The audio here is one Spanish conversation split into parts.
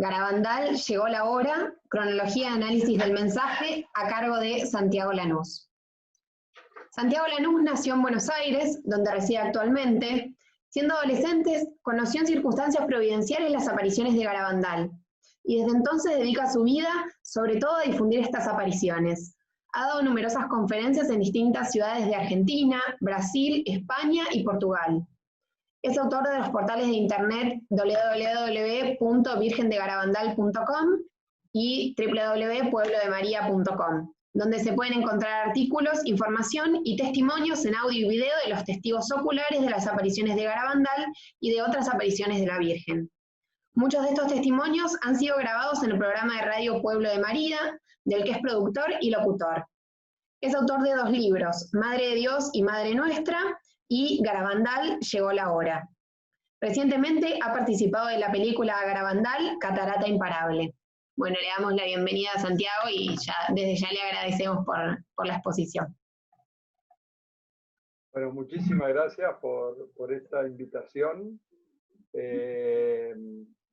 Garabandal, llegó la hora, cronología y análisis del mensaje, a cargo de Santiago Lanús. Santiago Lanús nació en Buenos Aires, donde reside actualmente. Siendo adolescente, conoció en circunstancias providenciales las apariciones de Garabandal, y desde entonces dedica su vida sobre todo a difundir estas apariciones. Ha dado numerosas conferencias en distintas ciudades de Argentina, Brasil, España y Portugal. Es autor de los portales de internet www.virgendegarabandal.com y www.pueblodemaria.com, donde se pueden encontrar artículos, información y testimonios en audio y video de los testigos oculares de las apariciones de Garabandal y de otras apariciones de la Virgen. Muchos de estos testimonios han sido grabados en el programa de radio Pueblo de María, del que es productor y locutor. Es autor de 2 libros, Madre de Dios y Madre Nuestra, y Garabandal, llegó la hora. Recientemente ha participado en la película Garabandal, Catarata Imparable. Bueno, le damos la bienvenida a Santiago y desde ya le agradecemos por la exposición. Bueno, muchísimas gracias por esta invitación.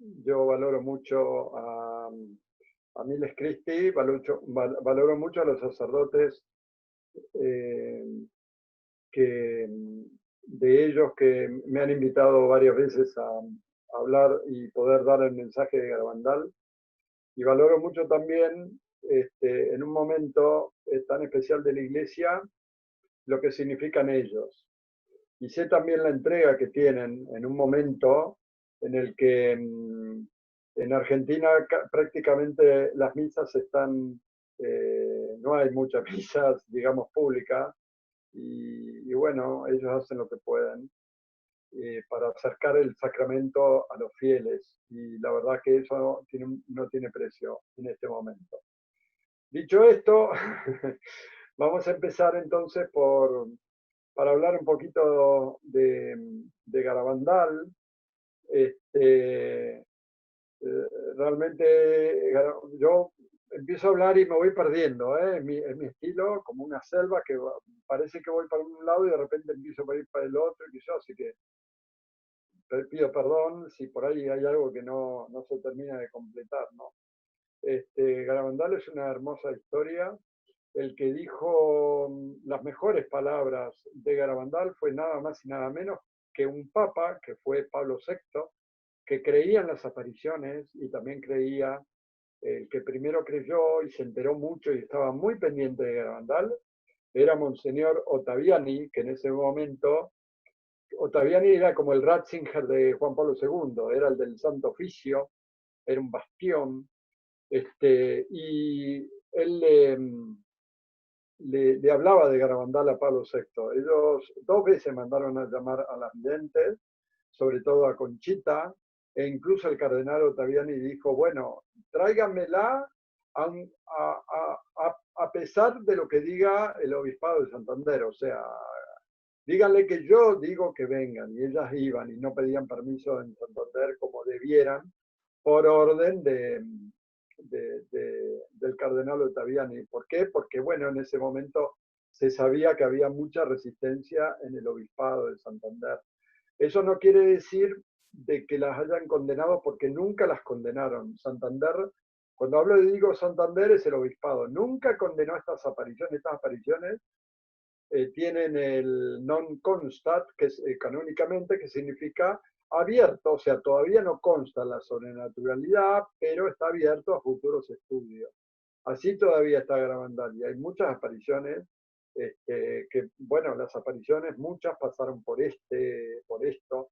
Yo valoro mucho a Miles Christi, valoro mucho a los sacerdotes de ellos que me han invitado varias veces a hablar y poder dar el mensaje de Garabandal. Y valoro mucho también, en un momento tan especial de la Iglesia, lo que significan ellos. Y sé también la entrega que tienen en un momento en el que en Argentina prácticamente las misas están, no hay muchas misas, digamos, públicas, y bueno, ellos hacen lo que pueden para acercar el sacramento a los fieles, y la verdad que eso no tiene precio en este momento. Dicho esto, vamos a empezar entonces para hablar un poquito de Garabandal. Realmente yo empiezo a hablar y me voy perdiendo, es mi estilo, como una selva que parece que voy para un lado y de repente empiezo a ir para el otro, y yo, así que pido perdón si por ahí hay algo que no se termina de completar, ¿no? Garabandal es una hermosa historia. El que dijo las mejores palabras de Garabandal fue nada más y nada menos que un papa, que fue Pablo VI, que creía en las apariciones y también creía, el que primero creyó y se enteró mucho y estaba muy pendiente de Garabandal, era Monseñor Ottaviani, que en ese momento, Ottaviani era como el Ratzinger de Juan Pablo II, era el del Santo Oficio, era un bastión, y él le hablaba de Garabandal a Pablo VI. Ellos 2 veces mandaron a llamar a las videntes, sobre todo a Conchita, e incluso el cardenal Ottaviani dijo, bueno, tráiganmela a pesar de lo que diga el obispado de Santander, o sea, díganle que yo digo que vengan, y ellas iban y no pedían permiso en Santander como debieran, por orden del cardenal Ottaviani. ¿Por qué? Porque, bueno, en ese momento se sabía que había mucha resistencia en el obispado de Santander. Eso no quiere decir de que las hayan condenado, porque nunca las condenaron. Santander, cuando hablo de digo Santander, es el obispado. Nunca condenó estas apariciones. Estas apariciones tienen el non constat, que es canónicamente, que significa abierto, o sea, todavía no consta la sobrenaturalidad, pero está abierto a futuros estudios. Así todavía está Garabandal, y hay muchas apariciones, que, bueno, las apariciones, muchas pasaron por esto.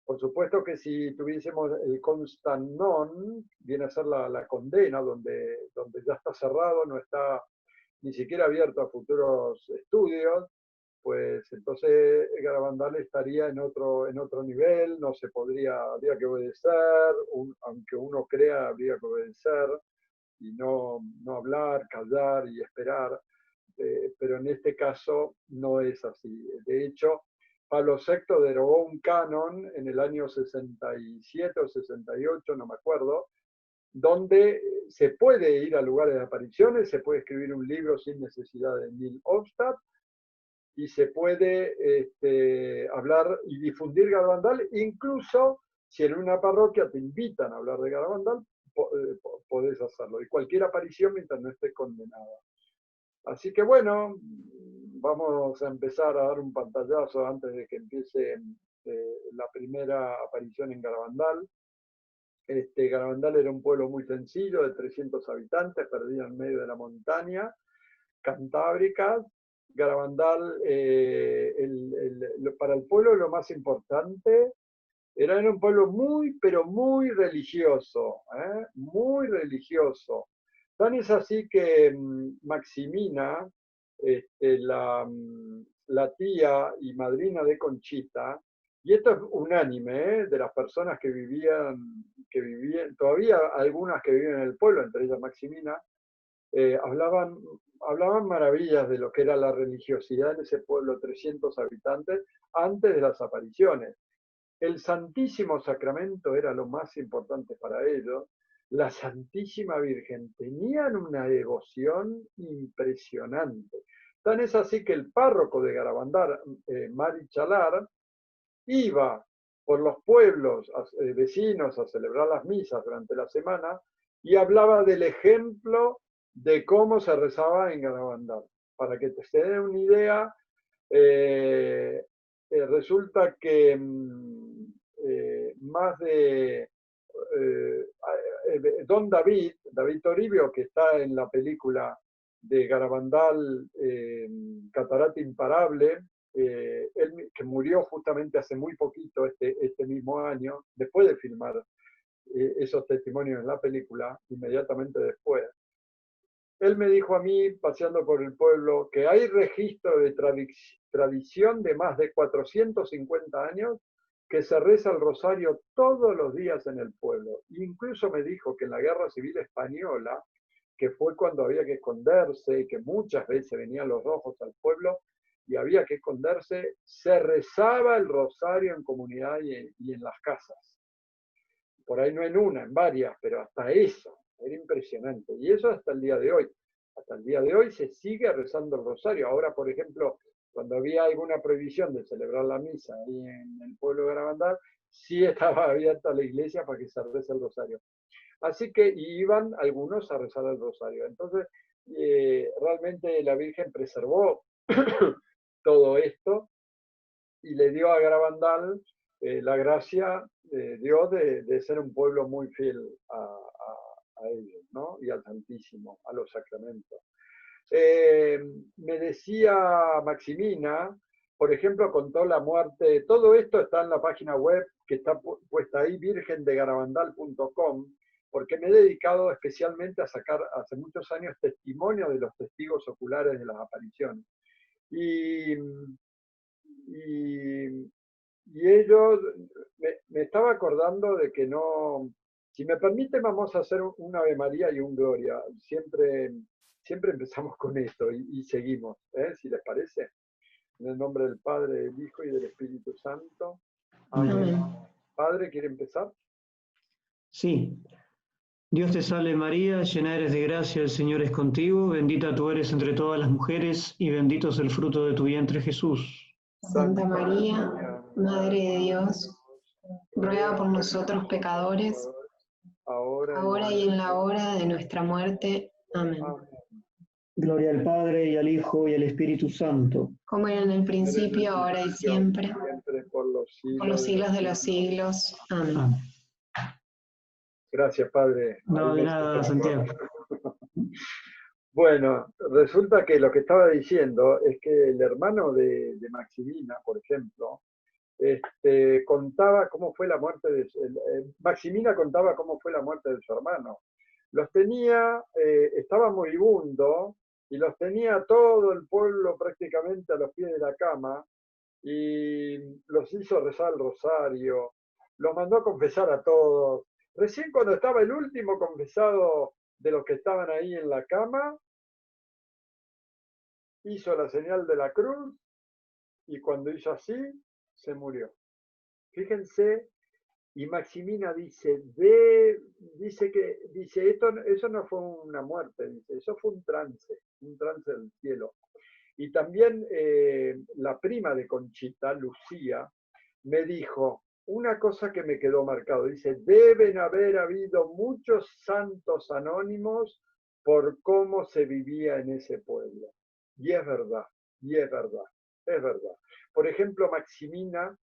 Por supuesto que si tuviésemos el constat non, viene a ser la condena, donde ya está cerrado, no está ni siquiera abierto a futuros estudios, pues entonces Garabandal estaría en otro nivel, no se podría, habría que obedecer, aunque uno crea, habría que obedecer y no hablar, callar y esperar, pero en este caso no es así. De hecho, Pablo VI derogó un canon en el año 67 o 68, no me acuerdo, donde se puede ir a lugares de apariciones, se puede escribir un libro sin necesidad de Neil Ostad, y se puede hablar y difundir Garabandal, incluso si en una parroquia te invitan a hablar de Garabandal, podés hacerlo. Y cualquier aparición mientras no esté condenada. Así que bueno, vamos a empezar a dar un pantallazo antes de que empiece la primera aparición en Garabandal. Garabandal era un pueblo muy sencillo, de 300 habitantes, perdido en medio de la montaña, cantábrica. Garabandal, para el pueblo lo más importante era un pueblo muy, pero muy religioso, muy religioso. Tan es así que Maximina, la tía y madrina de Conchita, y esto es unánime, de las personas que vivían, todavía algunas que viven en el pueblo, entre ellas Maximina, hablaban maravillas de lo que era la religiosidad en ese pueblo, 300 habitantes, antes de las apariciones. El Santísimo Sacramento era lo más importante para ellos. La Santísima Virgen tenían una devoción impresionante. Tan es así que el párroco de Garabandal, Mari Chalar, iba por los pueblos vecinos a celebrar las misas durante la semana y hablaba del ejemplo de cómo se rezaba en Garabandal. Para que se den una idea, resulta que más de don David Toribio, que está en la película de Garabandal, Catarata Imparable, él que murió justamente hace muy poquito, este mismo año, después de filmar esos testimonios en la película, inmediatamente después. Él me dijo a mí, paseando por el pueblo, que hay registro de tradición de más de 450 años que se reza el rosario todos los días en el pueblo. Incluso me dijo que en la Guerra Civil Española, que fue cuando había que esconderse y que muchas veces venían los rojos al pueblo y había que esconderse, se rezaba el rosario en comunidad y en las casas. Por ahí no en una, en varias, pero hasta eso. Era impresionante. Y eso hasta el día de hoy. Hasta el día de hoy se sigue rezando el rosario. Ahora, por ejemplo, cuando había alguna prohibición de celebrar la misa ahí en el pueblo de Garabandal, sí estaba abierta la iglesia para que se reza el rosario. Así que iban algunos a rezar el rosario. Entonces, realmente la Virgen preservó todo esto y le dio a Garabandal la gracia de Dios de ser un pueblo muy fiel a ellos, ¿no? Y al Santísimo, a los sacramentos. Me decía Maximina, por ejemplo, contó la muerte, todo esto está en la página web que está puesta ahí, virgendegarabandal.com, porque me he dedicado especialmente a sacar hace muchos años testimonios de los testigos oculares de las apariciones. Y ellos, me estaba acordando de que no, si me permite, vamos a hacer un Ave María y un Gloria. Siempre empezamos con esto y seguimos, si les parece. En el nombre del Padre, del Hijo y del Espíritu Santo. Amén. Padre, ¿quiere empezar? Sí. Dios te salve María, llena eres de gracia, el Señor es contigo, bendita tú eres entre todas las mujeres y bendito es el fruto de tu vientre Jesús. Santa María, Madre de Dios, ruega por nosotros pecadores, ahora y en la hora de nuestra muerte. Amén. Gloria al Padre, y al Hijo, y al Espíritu Santo. Como era en el principio, ahora y siempre, por los siglos de los siglos. Amén. Amén. Gracias, Padre. No, de nada, Santiago. Bueno, resulta que lo que estaba diciendo es que el hermano de Maximina, por ejemplo, contaba cómo fue la muerte de Maximina contaba cómo fue la muerte de su hermano. Los tenía, estaba moribundo y los tenía todo el pueblo prácticamente a los pies de la cama y los hizo rezar el rosario, los mandó a confesar a todos. Recién cuando estaba el último confesado de los que estaban ahí en la cama, hizo la señal de la cruz y cuando hizo así, se murió. Fíjense, y Maximina dice, eso no fue una muerte, dice, eso fue un trance del cielo. Y también la prima de Conchita, Lucía, me dijo, una cosa que me quedó marcado. Dice, deben haber habido muchos santos anónimos por cómo se vivía en ese pueblo. Y es verdad, y es verdad, es verdad. Por ejemplo, Maximina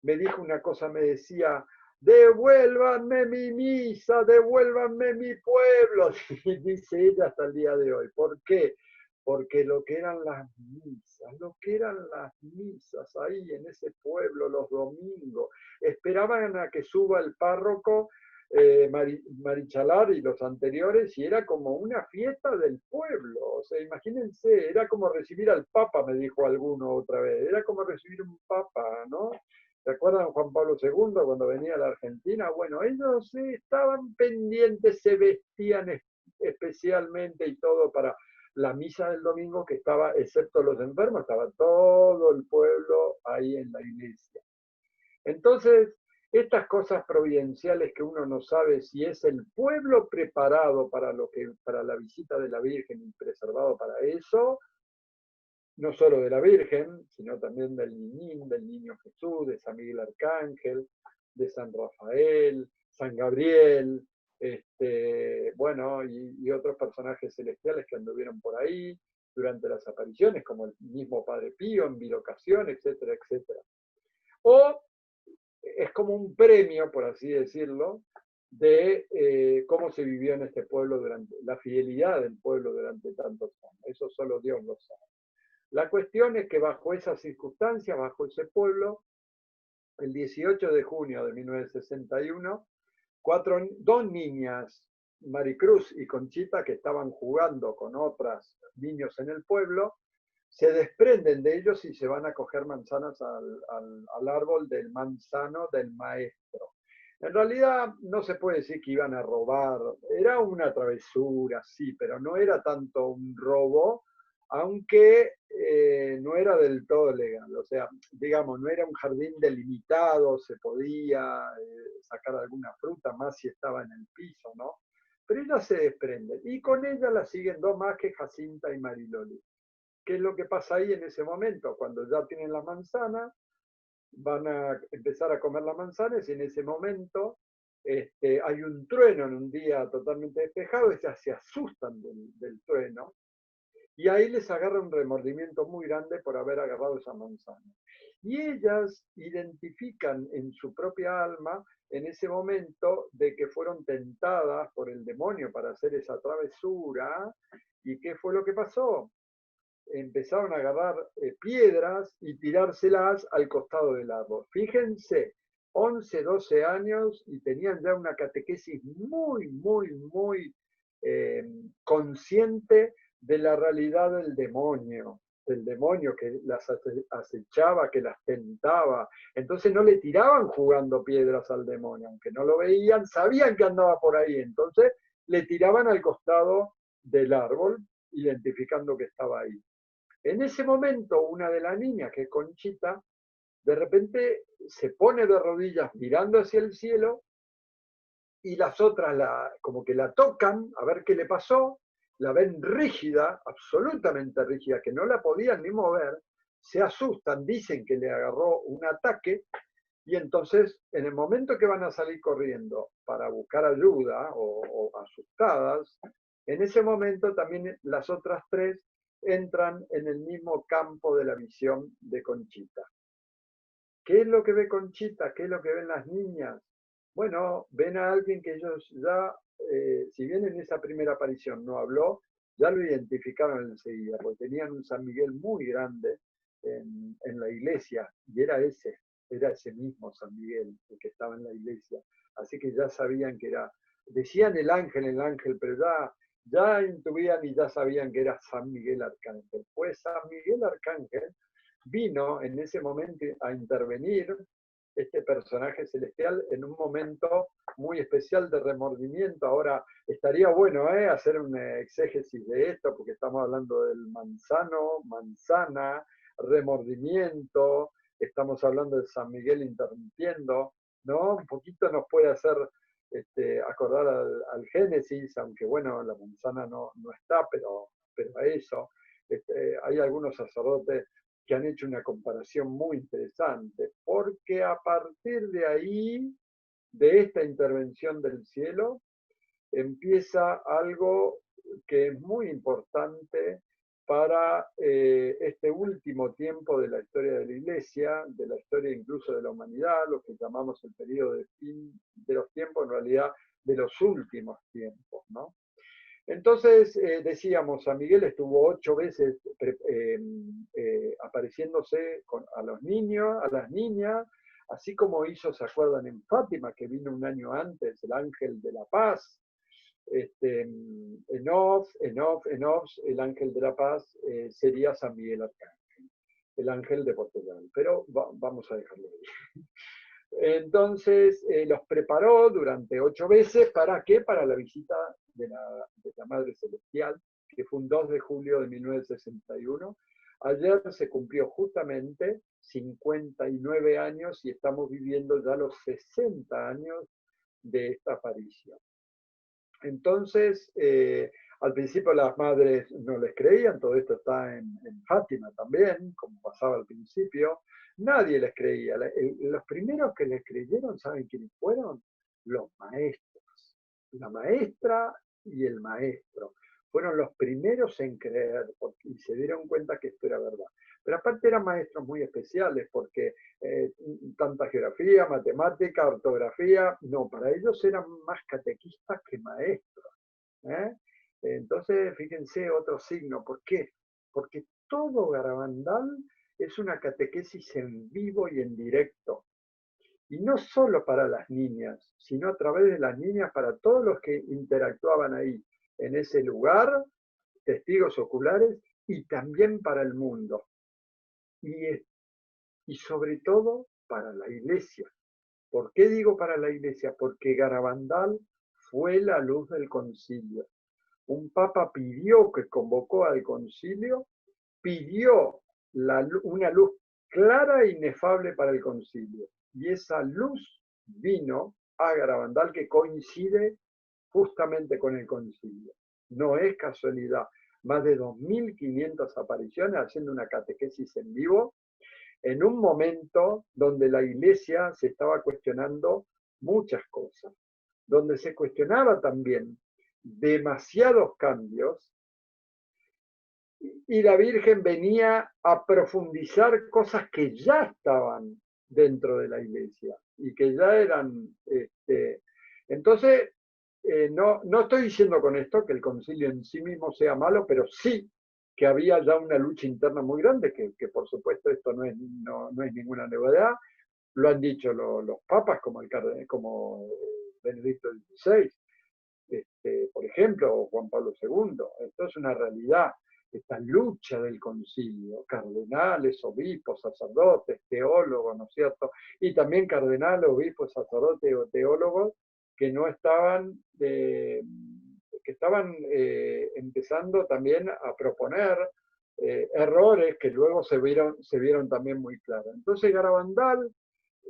me dijo una cosa, me decía, devuélvanme mi misa, devuélvanme mi pueblo, y dice ella hasta el día de hoy. ¿Por qué? Porque lo que eran las misas ahí en ese pueblo los domingos, esperaban a que suba el párroco Marichalar y los anteriores, y era como una fiesta del pueblo. O sea, imagínense, era como recibir al Papa, me dijo alguno otra vez, era como recibir un Papa, ¿no? ¿Se acuerdan Juan Pablo II cuando venía a la Argentina? Bueno, ellos estaban pendientes, se vestían especialmente y todo para la misa del domingo, que estaba, excepto los enfermos, estaba todo el pueblo ahí en la iglesia. Entonces, estas cosas providenciales que uno no sabe si es el pueblo preparado para la visita de la Virgen y preservado para eso, no solo de la Virgen, sino también del Niñín, del Niño Jesús, de San Miguel Arcángel, de San Rafael, San Gabriel, bueno, y otros personajes celestiales que anduvieron por ahí durante las apariciones, como el mismo Padre Pío en bilocación, etcétera, etcétera. O es como un premio, por así decirlo, de cómo se vivió en este pueblo durante la fidelidad del pueblo durante tantos años. Eso solo Dios lo sabe. La cuestión es que bajo esas circunstancias, bajo ese pueblo, el 18 de junio de 1961, dos niñas, Maricruz y Conchita, que estaban jugando con otros niños en el pueblo, se desprenden de ellos y se van a coger manzanas al árbol del manzano del maestro. En realidad no se puede decir que iban a robar, era una travesura, sí, pero no era tanto un robo, aunque no era del todo legal. O sea, digamos, no era un jardín delimitado, se podía sacar alguna fruta, más si estaba en el piso, ¿no? Pero ellas se desprenden. Y con ella la siguen dos más, que Jacinta y Mariloli. ¿Qué es lo que pasa ahí en ese momento? Cuando ya tienen la manzana, van a empezar a comer la manzana, y en ese momento hay un trueno en un día totalmente despejado, ellas se asustan del trueno, y ahí les agarra un remordimiento muy grande por haber agarrado esa manzana. Y ellas identifican en su propia alma, en ese momento, de que fueron tentadas por el demonio para hacer esa travesura. ¿Y qué fue lo que pasó? Empezaron a agarrar piedras y tirárselas al costado del árbol. Fíjense, 11, 12 años, y tenían ya una catequesis muy, muy, muy consciente de la realidad del demonio que las acechaba, que las tentaba. Entonces no le tiraban jugando piedras al demonio, aunque no lo veían, sabían que andaba por ahí, entonces le tiraban al costado del árbol, identificando que estaba ahí. En ese momento, una de las niñas, que es Conchita, de repente se pone de rodillas mirando hacia el cielo, y las otras como que la tocan a ver qué le pasó, la ven rígida, absolutamente rígida, que no la podían ni mover, se asustan, dicen que le agarró un ataque, y entonces en el momento que van a salir corriendo para buscar ayuda o asustadas, en ese momento también las otras tres entran en el mismo campo de la visión de Conchita. ¿Qué es lo que ve Conchita? ¿Qué es lo que ven las niñas? Bueno, ven a alguien que ellos ya, si bien en esa primera aparición no habló, ya lo identificaron enseguida, porque tenían un San Miguel muy grande en la iglesia, y era ese mismo San Miguel el que estaba en la iglesia. Así que ya sabían que era, decían el ángel, pero ya intuían y ya sabían que era San Miguel Arcángel. Pues San Miguel Arcángel vino en ese momento a intervenir, este personaje celestial, en un momento muy especial de remordimiento. Ahora, estaría bueno hacer una exégesis de esto, porque estamos hablando del manzana, remordimiento, estamos hablando de San Miguel interrumpiendo, ¿no? Un poquito nos puede hacer acordar al Génesis, aunque bueno, la manzana no está, pero a eso. Hay algunos sacerdotes que han hecho una comparación muy interesante, porque a partir de ahí, de esta intervención del cielo, empieza algo que es muy importante para este último tiempo de la historia de la Iglesia, de la historia incluso de la humanidad, lo que llamamos el periodo de fin de los tiempos, en realidad de los últimos tiempos, ¿no? Entonces, decíamos, San Miguel estuvo 8 veces apareciéndose a los niños, a las niñas, así como hizo, ¿se acuerdan? En Fátima, que vino un año antes, el ángel de la paz. En off, el ángel de la paz sería San Miguel Arcángel, el ángel de Portugal. Pero vamos a dejarlo ahí. Entonces los preparó durante 8 veces, ¿para qué? Para la visita de la Madre Celestial, que fue un 2 de julio de 1961. Ayer se cumplió justamente 59 años y estamos viviendo ya los 60 años de esta aparición. Entonces, al principio las madres no les creían, todo esto está en Fátima también, como pasaba al principio. Nadie les creía. Los primeros que les creyeron, ¿saben quiénes fueron? Los maestros. La maestra y el maestro. Fueron los primeros en creer y se dieron cuenta que esto era verdad. Pero aparte eran maestros muy especiales porque tanta geografía, matemática, ortografía, no, para ellos eran más catequistas que maestros. Entonces, fíjense otro signo. ¿Por qué? Porque todo Garabandal es una catequesis en vivo y en directo. Y no solo para las niñas, sino a través de las niñas para todos los que interactuaban ahí, en ese lugar, testigos oculares, y también para el mundo. Y sobre todo para la Iglesia. ¿Por qué digo para la Iglesia? Porque Garabandal fue la luz del concilio. Un papa pidió, que convocó al concilio, pidió una luz clara e inefable para el concilio. Y esa luz vino a Garabandal, que coincide justamente con el concilio. No es casualidad. Más de 2.500 apariciones haciendo una catequesis en vivo, en un momento donde la Iglesia se estaba cuestionando muchas cosas, donde se cuestionaba también demasiados cambios, y la Virgen venía a profundizar cosas que ya estaban dentro de la Iglesia y que ya eran... Entonces, no estoy diciendo con esto que el concilio en sí mismo sea malo, pero sí que había ya una lucha interna muy grande, que por supuesto esto no es ninguna novedad. Lo han dicho los papas, como Benedicto XVI, por ejemplo, o Juan Pablo II. Esto es una realidad, esta lucha del concilio, cardenales, obispos, sacerdotes, teólogos, ¿no es cierto? Y también cardenales, obispos, sacerdotes o teólogos que no estaban, que estaban empezando también a proponer errores que luego se vieron también muy claros. Entonces Garabandal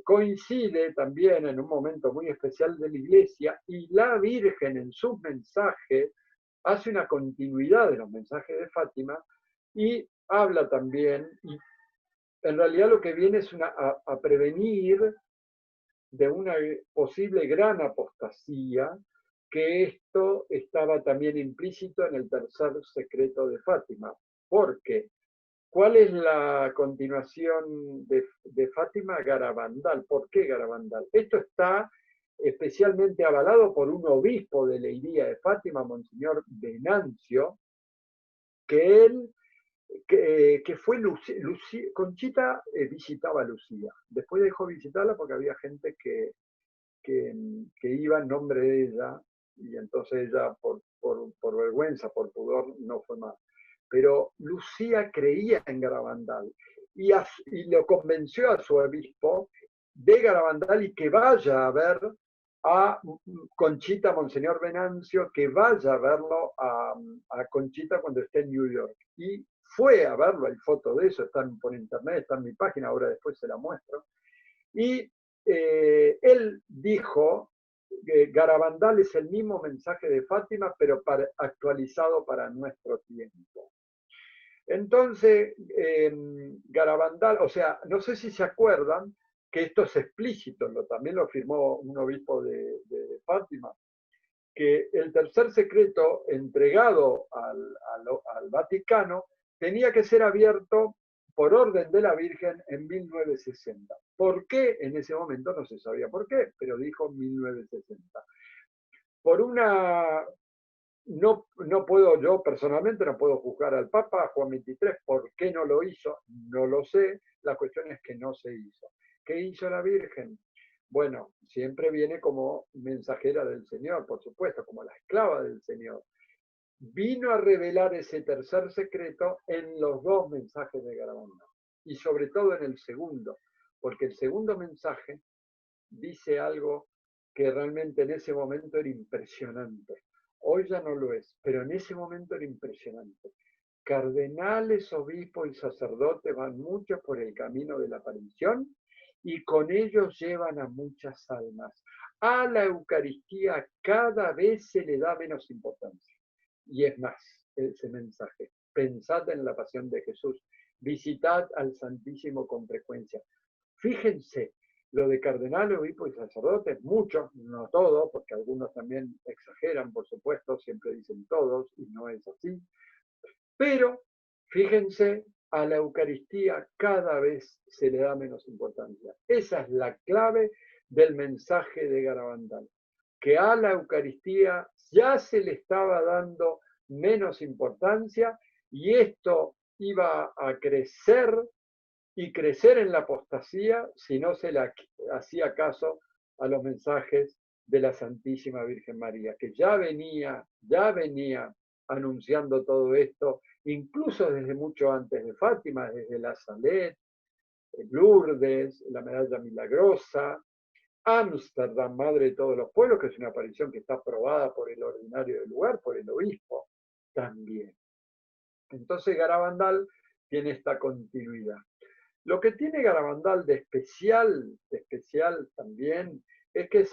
coincide también en un momento muy especial de la Iglesia, y la Virgen en sus mensajes hace una continuidad de los mensajes de Fátima y habla también, y en realidad lo que viene es a prevenir de una posible gran apostasía, que esto estaba también implícito en el tercer secreto de Fátima. Porque, ¿cuál es la continuación de Fátima? Garabandal. ¿Por qué Garabandal? Esto está especialmente avalado por un obispo de Leiría de Fátima, Monseñor Venancio, que fue Conchita visitaba a Lucía. Después dejó visitarla porque había gente que iba en nombre de ella, y entonces ella por vergüenza, por pudor, no fue más. Pero Lucía creía en Garabandal y lo convenció a su obispo de Garabandal y que vaya a ver a Conchita, Monseñor Venancio, que vaya a verlo a Conchita cuando esté en New York. Y fue a verlo, hay fotos de eso, están por internet, está en mi página, ahora después se la muestro. Y él dijo que Garabandal es el mismo mensaje de Fátima, pero actualizado para nuestro tiempo. Entonces, Garabandal, o sea, no sé si se acuerdan que esto es explícito, también lo firmó un obispo de Fátima, que el tercer secreto entregado al Vaticano tenía que ser abierto por orden de la Virgen en 1960. ¿Por qué? En ese momento no se sabía por qué, pero dijo 1960. Por una... No puedo, yo personalmente no puedo juzgar al Papa Juan XXIII. ¿Por qué no lo hizo? No lo sé. La cuestión es que no se hizo. ¿Qué hizo la Virgen? Bueno, siempre viene como mensajera del Señor, por supuesto, como la esclava del Señor. Vino a revelar ese tercer secreto en los dos mensajes de Garabandal, y sobre todo en el segundo, porque el segundo mensaje dice algo que realmente en ese momento era impresionante. Hoy ya no lo es, pero en ese momento era impresionante. Cardenales, obispos y sacerdotes van muchos por el camino de la perdición y con ellos llevan a muchas almas. A la Eucaristía cada vez se le da menos importancia. Y es más, ese mensaje. Pensad en la pasión de Jesús. Visitad al Santísimo con frecuencia. Fíjense, lo de cardenales, obispos y sacerdotes, muchos, no todos, porque algunos también exageran, por supuesto, siempre dicen todos, y no es así. Pero, fíjense, a la Eucaristía cada vez se le da menos importancia. Esa es la clave del mensaje de Garabandal, que a la Eucaristía ya se le estaba dando menos importancia y esto iba a crecer y crecer en la apostasía si no se le hacía caso a los mensajes de la Santísima Virgen María, que ya venía anunciando todo esto, incluso desde mucho antes de Fátima, desde la Salet, Lourdes, la Medalla Milagrosa, Ámsterdam, Madre de todos los pueblos, que es una aparición que está aprobada por el ordinario del lugar, por el obispo, también. Entonces Garabandal tiene esta continuidad. Lo que tiene Garabandal de especial también, es que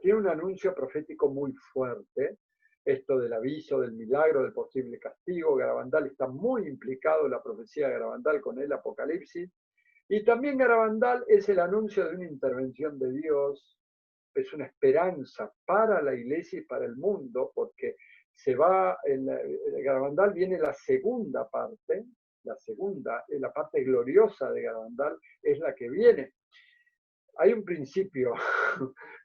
tiene un anuncio profético muy fuerte, esto del aviso, del milagro, del posible castigo. Garabandal está muy implicado en la profecía de Garabandal con el Apocalipsis, y también Garabandal es el anuncio de una intervención de Dios, es una esperanza para la Iglesia y para el mundo, porque Garabandal viene la segunda parte, la parte gloriosa de Garabandal es la que viene. Hay un principio,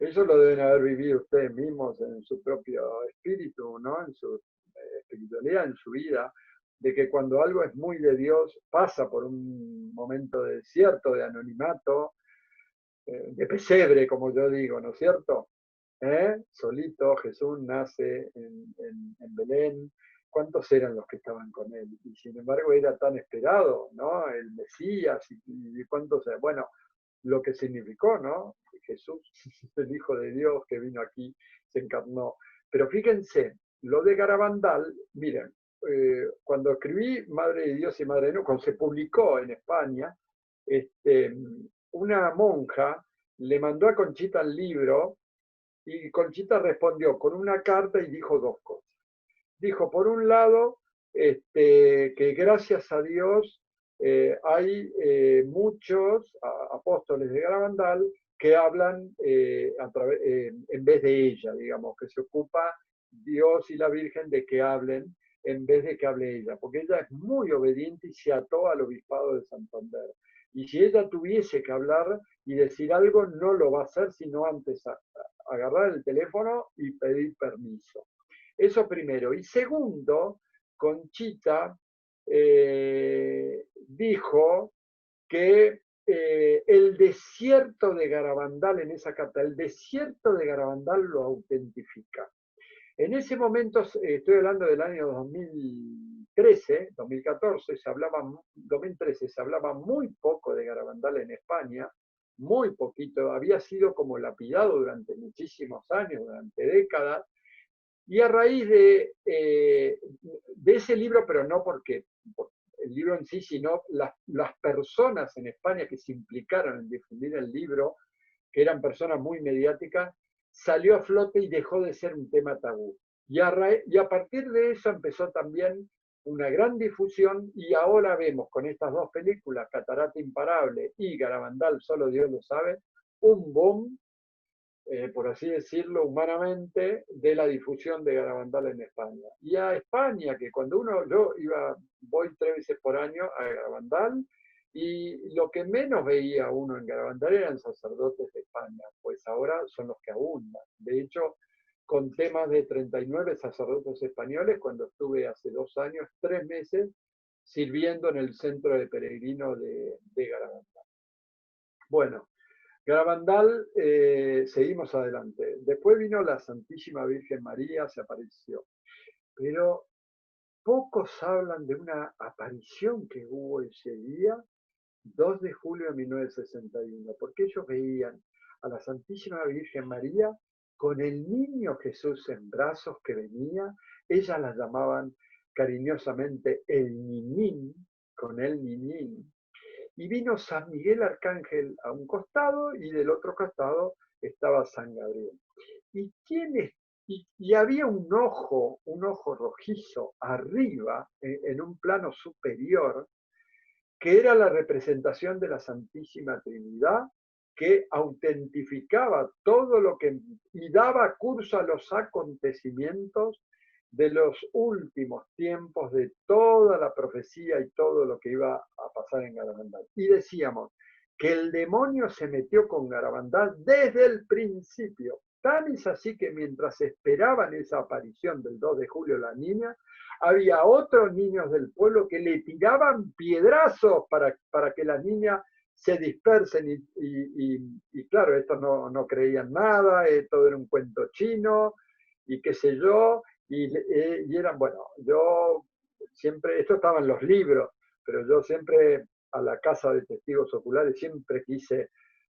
eso lo deben haber vivido ustedes mismos en su propio espíritu, ¿no? En su espiritualidad, en su vida, de que cuando algo es muy de Dios, pasa por un momento de desierto, de anonimato, de pesebre, como yo digo, ¿no es cierto? Solito Jesús nace en Belén. ¿Cuántos eran los que estaban con él? Y sin embargo era tan esperado, ¿no? El Mesías y cuántos, bueno, lo que significó, ¿no? Jesús, el Hijo de Dios que vino aquí, se encarnó. Pero fíjense, lo de Garabandal, miren, cuando escribí Madre de Dios y Madre de Dios, cuando se publicó en España, una monja le mandó a Conchita el libro y Conchita respondió con una carta y dijo dos cosas. Dijo, por un lado, que gracias a Dios hay muchos apóstoles de Garabandal que hablan en vez de ella, digamos, que se ocupa Dios y la Virgen de que hablen en vez de que hable ella, porque ella es muy obediente y se ató al obispado de Santander. Y si ella tuviese que hablar y decir algo, no lo va a hacer sino antes agarrar el teléfono y pedir permiso. Eso primero. Y segundo, Conchita dijo que el desierto de Garabandal en esa carta, el desierto de Garabandal lo autentifica. En ese momento, estoy hablando del año 2013, 2014, 2013 se hablaba muy poco de Garabandal en España, muy poquito, había sido como lapidado durante muchísimos años, durante décadas, y a raíz de ese libro, pero no porque el libro en sí, sino las personas en España que se implicaron en difundir el libro, que eran personas muy mediáticas, salió a flote y dejó de ser un tema tabú. Y a partir de eso empezó también una gran difusión, y ahora vemos con estas dos películas, Catarata Imparable y Garabandal, solo Dios lo sabe, un boom, por así decirlo, humanamente, de la difusión de Garabandal en España. Y a España, que cuando yo voy 3 veces por año a Garabandal, y lo que menos veía uno en Garabandal eran sacerdotes de España, pues ahora son los que abundan. De hecho, conté más de 39 sacerdotes españoles cuando estuve hace 2 años, 3 meses, sirviendo en el centro de peregrinos de Garabandal. Bueno, Garabandal, seguimos adelante. Después vino la Santísima Virgen María, se apareció. Pero pocos hablan de una aparición que hubo ese día, 2 de julio de 1961, porque ellos veían a la Santísima Virgen María con el niño Jesús en brazos que venía. Ellas la llamaban cariñosamente el Ninín, con el Ninín. Y vino San Miguel Arcángel a un costado y del otro costado estaba San Gabriel. Y había un ojo rojizo arriba, en un plano superior, que era la representación de la Santísima Trinidad, que autentificaba todo lo que y daba curso a los acontecimientos de los últimos tiempos, de toda la profecía y todo lo que iba a pasar en Garabandal. Y decíamos que el demonio se metió con Garabandal desde el principio. Tan es así que mientras esperaban esa aparición del 2 de julio la niña, había otros niños del pueblo que le tiraban piedrazos para que las niñas se dispersen y claro, estos no creían nada, todo era un cuento chino y qué sé yo, y eran, bueno, yo siempre, esto estaba en los libros, pero yo siempre a la casa de testigos oculares siempre quise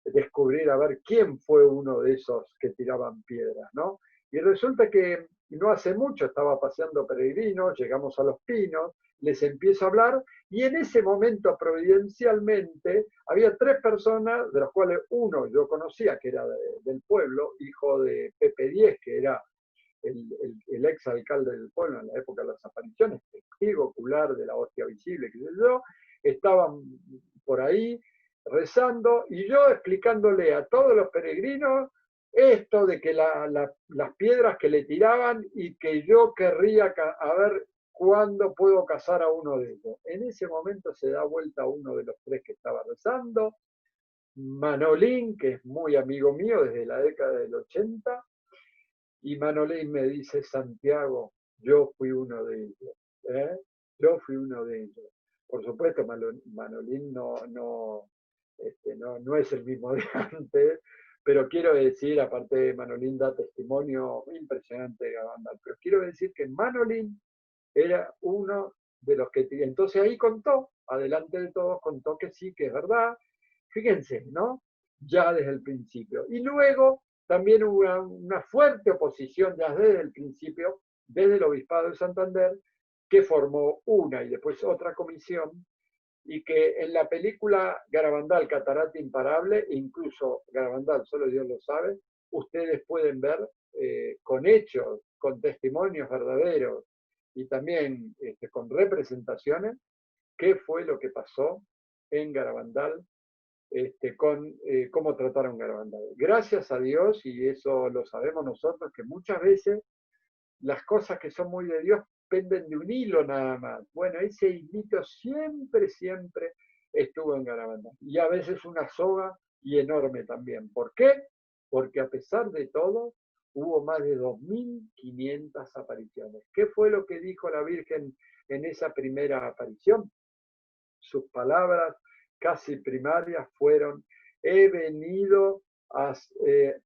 descubrir a ver quién fue uno de esos que tiraban piedras, ¿no? Y resulta que no hace mucho estaba paseando peregrinos, llegamos a Los Pinos, les empiezo a hablar y en ese momento providencialmente había 3 personas, de las cuales uno yo conocía que era del pueblo, hijo de Pepe Díez, que era el ex alcalde del pueblo en la época de las apariciones, testigo ocular de la hostia visible, qué sé yo, estaban por ahí rezando y yo explicándole a todos los peregrinos esto de que las piedras que le tiraban y que yo querría a ver cuándo puedo casar a uno de ellos. En ese momento se da vuelta uno de los 3 que estaba rezando, Manolín, que es muy amigo mío desde la década del 80, y Manolín me dice: Santiago, yo fui uno de ellos. Yo fui uno de ellos. Por supuesto, Manolín no es el mismo de antes, pero quiero decir, aparte Manolín da testimonio impresionante de Garabandal, pero quiero decir que Manolín era uno de los que... Entonces ahí contó, adelante de todos, contó que sí, que es verdad. Fíjense, ¿no? Ya desde el principio. Y luego también hubo una fuerte oposición ya desde el principio, desde el Obispado de Santander, que formó una y después otra comisión, y que en la película Garabandal, Catarata Imparable, incluso Garabandal, solo Dios lo sabe, ustedes pueden ver con hechos, con testimonios verdaderos y también con representaciones qué fue lo que pasó en Garabandal, con cómo trataron Garabandal. Gracias a Dios, y eso lo sabemos nosotros, que muchas veces las cosas que son muy de Dios penden de un hilo nada más. Bueno, ese hilito siempre estuvo en Garabandal. Y a veces una soga y enorme también. ¿Por qué? Porque a pesar de todo, hubo más de 2.500 apariciones. ¿Qué fue lo que dijo la Virgen en esa primera aparición? Sus palabras casi primarias fueron: he venido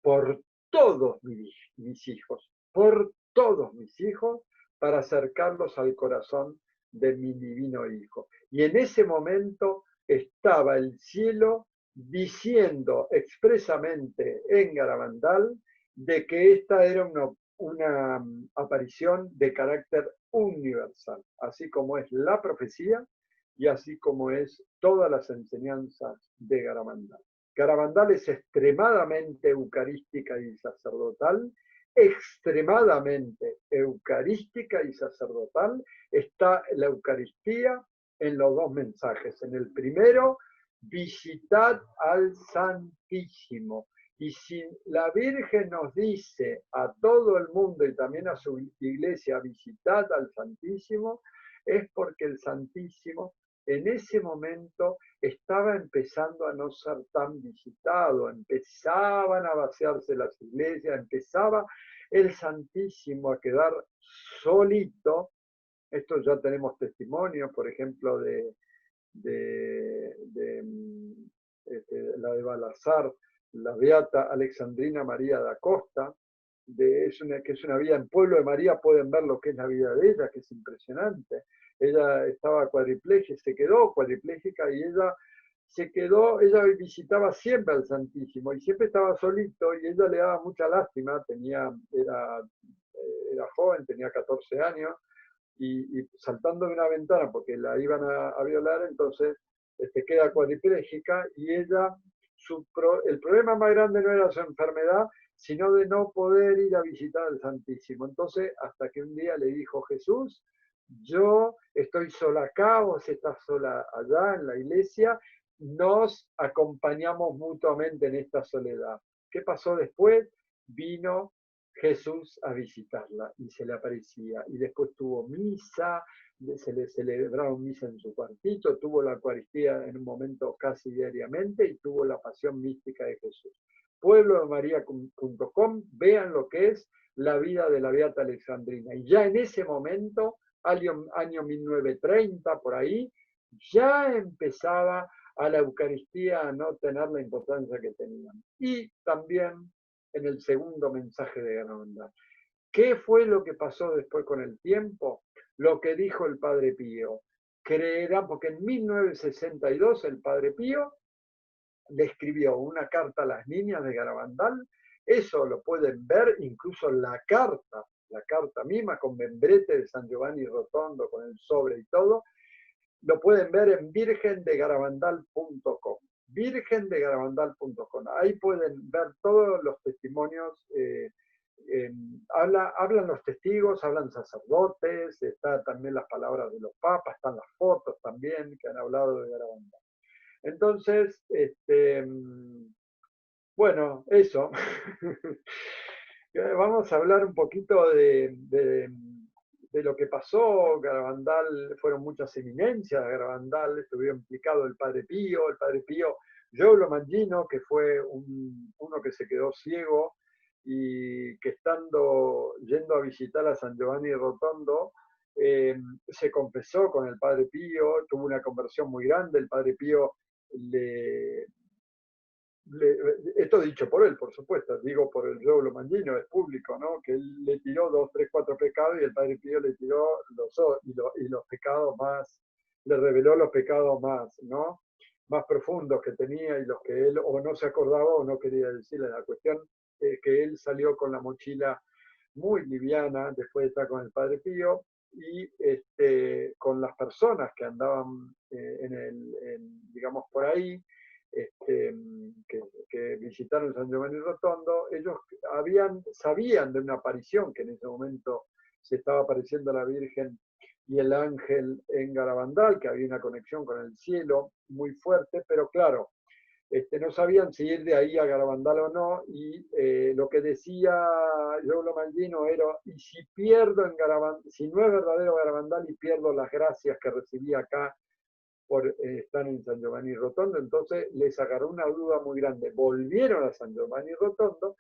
por todos mis hijos, por todos mis hijos, para acercarlos al corazón de mi divino Hijo. Y en ese momento estaba el cielo diciendo expresamente en Garabandal de que esta era una aparición de carácter universal, así como es la profecía y así como es todas las enseñanzas de Garabandal. Garabandal es extremadamente eucarística y sacerdotal, extremadamente eucarística y sacerdotal, está la Eucaristía en los dos mensajes. En el primero, visitad al Santísimo. Y si la Virgen nos dice a todo el mundo y también a su iglesia, visitad al Santísimo, es porque el Santísimo en ese momento estaba empezando a no ser tan visitado, empezaban a vaciarse las iglesias, empezaba el Santísimo a quedar solito. Esto ya tenemos testimonios, por ejemplo, de la de Balazar, la beata Alexandrina María da Costa, que es una vida en Pueblo de María, pueden ver lo que es la vida de ella, que es impresionante. Ella estaba cuadriplégica, se quedó cuadriplégica y ella visitaba siempre al Santísimo y siempre estaba solito y ella le daba mucha lástima, era joven, tenía 14 años y saltando de una ventana porque la iban a violar, entonces queda cuadriplégica y ella, el problema más grande no era su enfermedad, sino de no poder ir a visitar al Santísimo. Entonces, hasta que un día le dijo Jesús, yo estoy sola acá, vos estás sola allá en la iglesia, nos acompañamos mutuamente en esta soledad. ¿Qué pasó después? Vino Jesús a visitarla y se le aparecía. Y después tuvo misa, se le celebraron misa en su cuartito, tuvo la Eucaristía en un momento casi diariamente y tuvo la pasión mística de Jesús. puebloDeMaría.com, vean lo que es la vida de la Beata Alexandrina. Y ya en ese momento, año 1930, por ahí, ya empezaba a la Eucaristía a no tener la importancia que tenía. Y también en el segundo mensaje de Garabandal. ¿Qué fue lo que pasó después con el tiempo? Lo que dijo el Padre Pío. Creerán, porque en 1962 el Padre Pío le escribió una carta a las niñas de Garabandal. Eso lo pueden ver, incluso la carta misma, con membrete de San Giovanni Rotondo, con el sobre y todo, lo pueden ver en virgendegarabandal.com. virgendegarabandal.com. Ahí pueden ver todos los testimonios. Hablan los testigos, hablan sacerdotes, están también las palabras de los papas, están las fotos también que han hablado de Garabandal. Entonces, bueno, eso. Vamos a hablar un poquito de lo que pasó. Garabandal, fueron muchas eminencias de Garabandal, estuvo implicado el Padre Pío, Giulio Mangino, que fue uno que se quedó ciego y que yendo a visitar a San Giovanni Rotondo, se confesó con el Padre Pío, tuvo una conversión muy grande. El Padre Pío esto dicho por él, por supuesto, digo por el Giulio Mangino, es público, ¿no? Que él le tiró 2, 3, 4 pecados y el Padre Pío le tiró los pecados más, le reveló los pecados más, ¿no? Más profundos que tenía y los que él o no se acordaba o no quería decirle. La cuestión es que él salió con la mochila muy liviana después de estar con el Padre Pío y con las personas que andaban digamos por ahí, que visitaron San Giovanni Rotondo, ellos sabían de una aparición que en ese momento se estaba apareciendo la Virgen y el ángel en Garabandal, que había una conexión con el cielo muy fuerte, pero claro, no sabían si ir de ahí a Garabandal o no, y lo que decía Giulio Mangino era, y si pierdo en Garabandal, si no es verdadero Garabandal y pierdo las gracias que recibí acá por estar en San Giovanni Rotondo, entonces les agarró una duda muy grande. Volvieron a San Giovanni Rotondo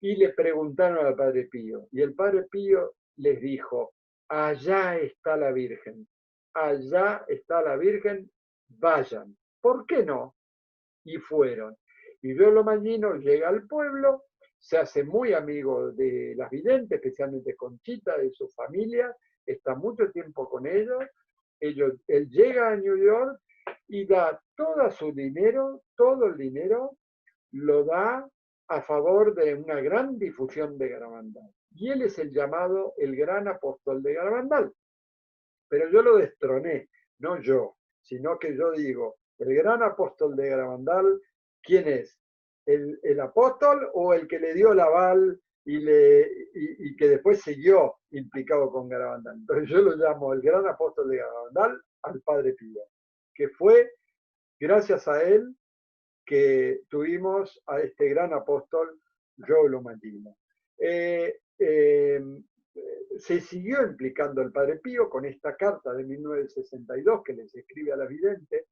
y le preguntaron al Padre Pío, y el Padre Pío les dijo, allá está la Virgen, vayan. ¿Por qué no? Y fueron. Y Giulio Mangino llega al pueblo, se hace muy amigo de las videntes, especialmente Conchita, de su familia, está mucho tiempo con ellos. Él llega a New York y da todo el dinero lo da a favor de una gran difusión de Garabandal. Y él es el llamado el gran apóstol de Garabandal. Pero yo lo destroné, no yo, sino que yo digo, el gran apóstol de Garabandal, ¿quién es? ¿El apóstol o el que le dio el aval y que después siguió implicado con Garabandal. Entonces yo lo llamo el gran apóstol de Garabandal al Padre Pío, que fue gracias a él que tuvimos a este gran apóstol Giulio Mattino. Se siguió implicando el Padre Pío con esta carta de 1962 que les escribe a la vidente,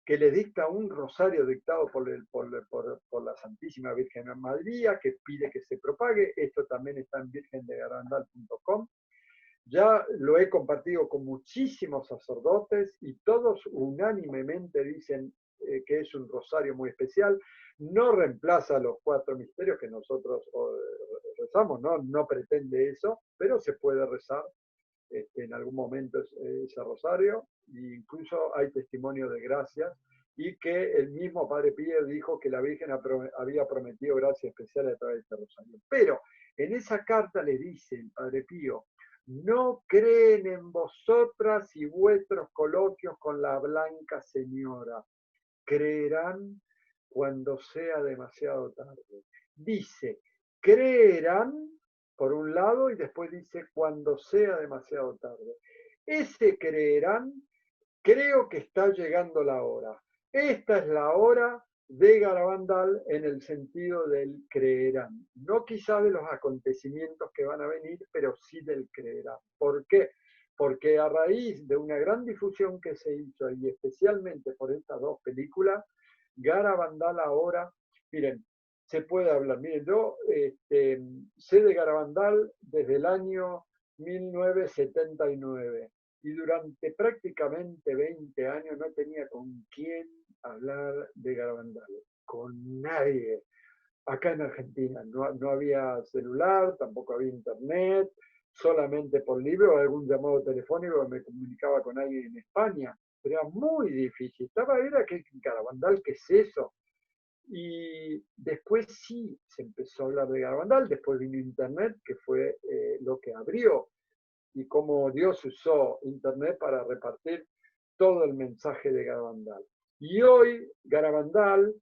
que le dicta un rosario dictado por la Santísima Virgen María, que pide que se propague. Esto también está en virgendegarabandal.com. Ya lo he compartido con muchísimos sacerdotes y todos unánimemente dicen que es un rosario muy especial. No reemplaza los 4 misterios que nosotros rezamos, no pretende eso, pero se puede rezar en algún momento ese rosario, e incluso hay testimonio de gracias, y que el mismo Padre Pío dijo que la Virgen había prometido gracias especiales a través de este rosario. Pero en esa carta le dice el Padre Pío: no creen en vosotras y vuestros coloquios con la Blanca Señora, creerán cuando sea demasiado tarde. Dice, creerán por un lado y después dice cuando sea demasiado tarde. Ese creerán, creo que está llegando la hora. Esta es la hora de Garabandal en el sentido del creerán. No quizá de los acontecimientos que van a venir, pero sí del creerán. ¿Por qué? Porque a raíz de una gran difusión que se hizo, y especialmente por estas 2 películas, Garabandal ahora, miren, se puede hablar. Miren, yo sé de Garabandal desde el año 1979 y durante prácticamente 20 años no tenía con quién hablar de Garabandal, con nadie. Acá en Argentina no había celular, tampoco había internet, solamente por libro o algún llamado telefónico me comunicaba con alguien en España. Pero era muy difícil. Era que Garabandal, ¿qué es eso? Y después sí se empezó a hablar de Garabandal, después vino Internet, que fue lo que abrió, y cómo Dios usó Internet para repartir todo el mensaje de Garabandal. Y hoy Garabandal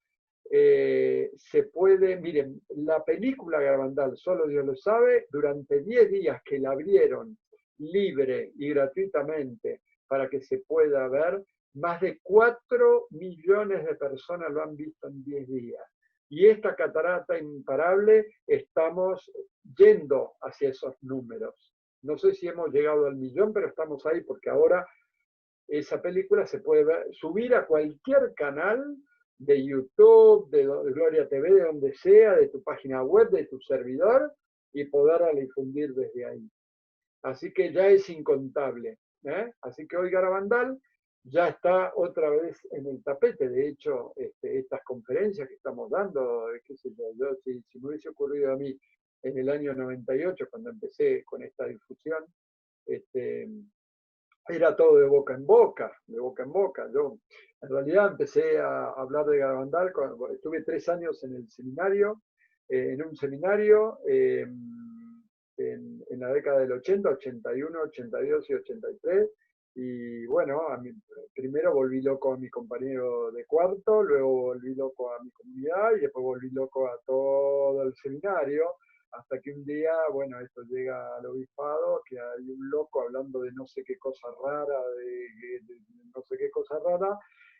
se puede, miren, la película Garabandal, solo Dios lo sabe, durante 10 días que la abrieron libre y gratuitamente para que se pueda ver, más de 4 millones de personas lo han visto en 10 días. Y esta catarata imparable, estamos yendo hacia esos números. No sé si hemos llegado al 1.000.000, pero estamos ahí porque ahora esa película se puede ver, subir a cualquier canal de YouTube, de Gloria TV, de donde sea, de tu página web, de tu servidor, y poderla difundir desde ahí. Así que ya es incontable. Así que hoy Garabandal ya está otra vez en el tapete. De hecho, estas conferencias que estamos dando, qué sé yo, si me hubiese ocurrido a mí en el año 98, cuando empecé con esta difusión, era todo de boca en boca, de boca en boca. Yo en realidad empecé a hablar de Garabandal, estuve 3 años en el seminario, en un seminario en la década del 80, 81, 82 y 83. Y bueno, primero volví loco a mi compañero de cuarto, luego volví loco a mi comunidad y después volví loco a todo el seminario, hasta que un día, bueno, esto llega al obispado, que hay un loco hablando de no sé qué cosa rara, de no sé qué cosa rara,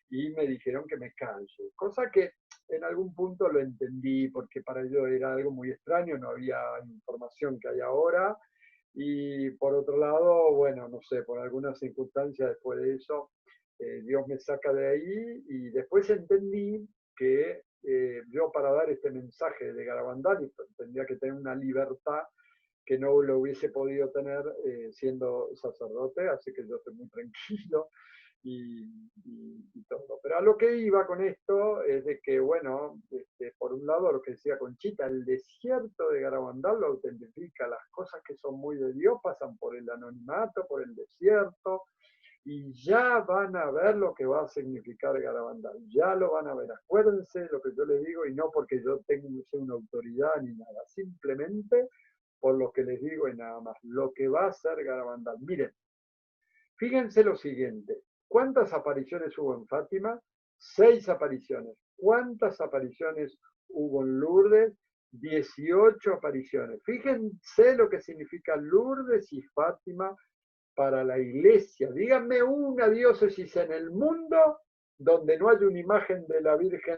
y me dijeron que me calle. Cosa que en algún punto lo entendí, porque para ellos era algo muy extraño, no había información que hay ahora. Y por otro lado, bueno, no sé, por algunas circunstancias después de eso, Dios me saca de ahí y después entendí que yo para dar este mensaje de Garabandal tendría que tener una libertad que no lo hubiese podido tener siendo sacerdote, así que yo estoy muy tranquilo y todo. Pero a lo que iba con esto es de que, bueno, por un lado lo que decía Conchita, el desierto de Garabandal lo autentifica, las cosas que son muy de Dios pasan por el anonimato, por el desierto, y ya van a ver lo que va a significar Garabandal, ya lo van a ver. Acuérdense lo que yo les digo, y no porque yo tenga una autoridad ni nada, simplemente por lo que les digo y nada más, lo que va a ser Garabandal. Miren, fíjense lo siguiente, ¿cuántas apariciones hubo en Fátima? 6 apariciones. ¿Cuántas apariciones hubo en Lourdes? 18 apariciones. Fíjense lo que significa Lourdes y Fátima para la iglesia. Díganme una diócesis en el mundo donde no haya una imagen de la Virgen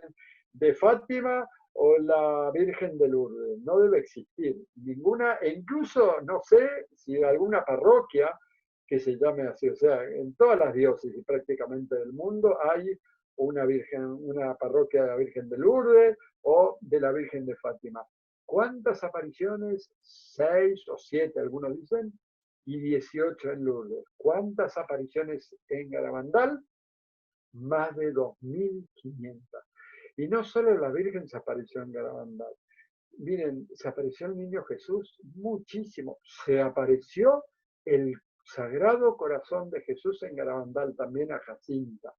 de Fátima o la Virgen de Lourdes. No debe existir ninguna, e incluso no sé si alguna parroquia que se llame así. O sea, en todas las diócesis prácticamente del mundo hay una Virgen, una parroquia de la Virgen de Lourdes o de la Virgen de Fátima. ¿Cuántas apariciones? 6 o 7, algunos dicen, y 18 en Lourdes. ¿Cuántas apariciones en Garabandal? Más de 2.500. Y no solo la Virgen se apareció en Garabandal. Miren, se apareció el niño Jesús muchísimo. Se apareció el Sagrado Corazón de Jesús en Garabandal también a Jacinta.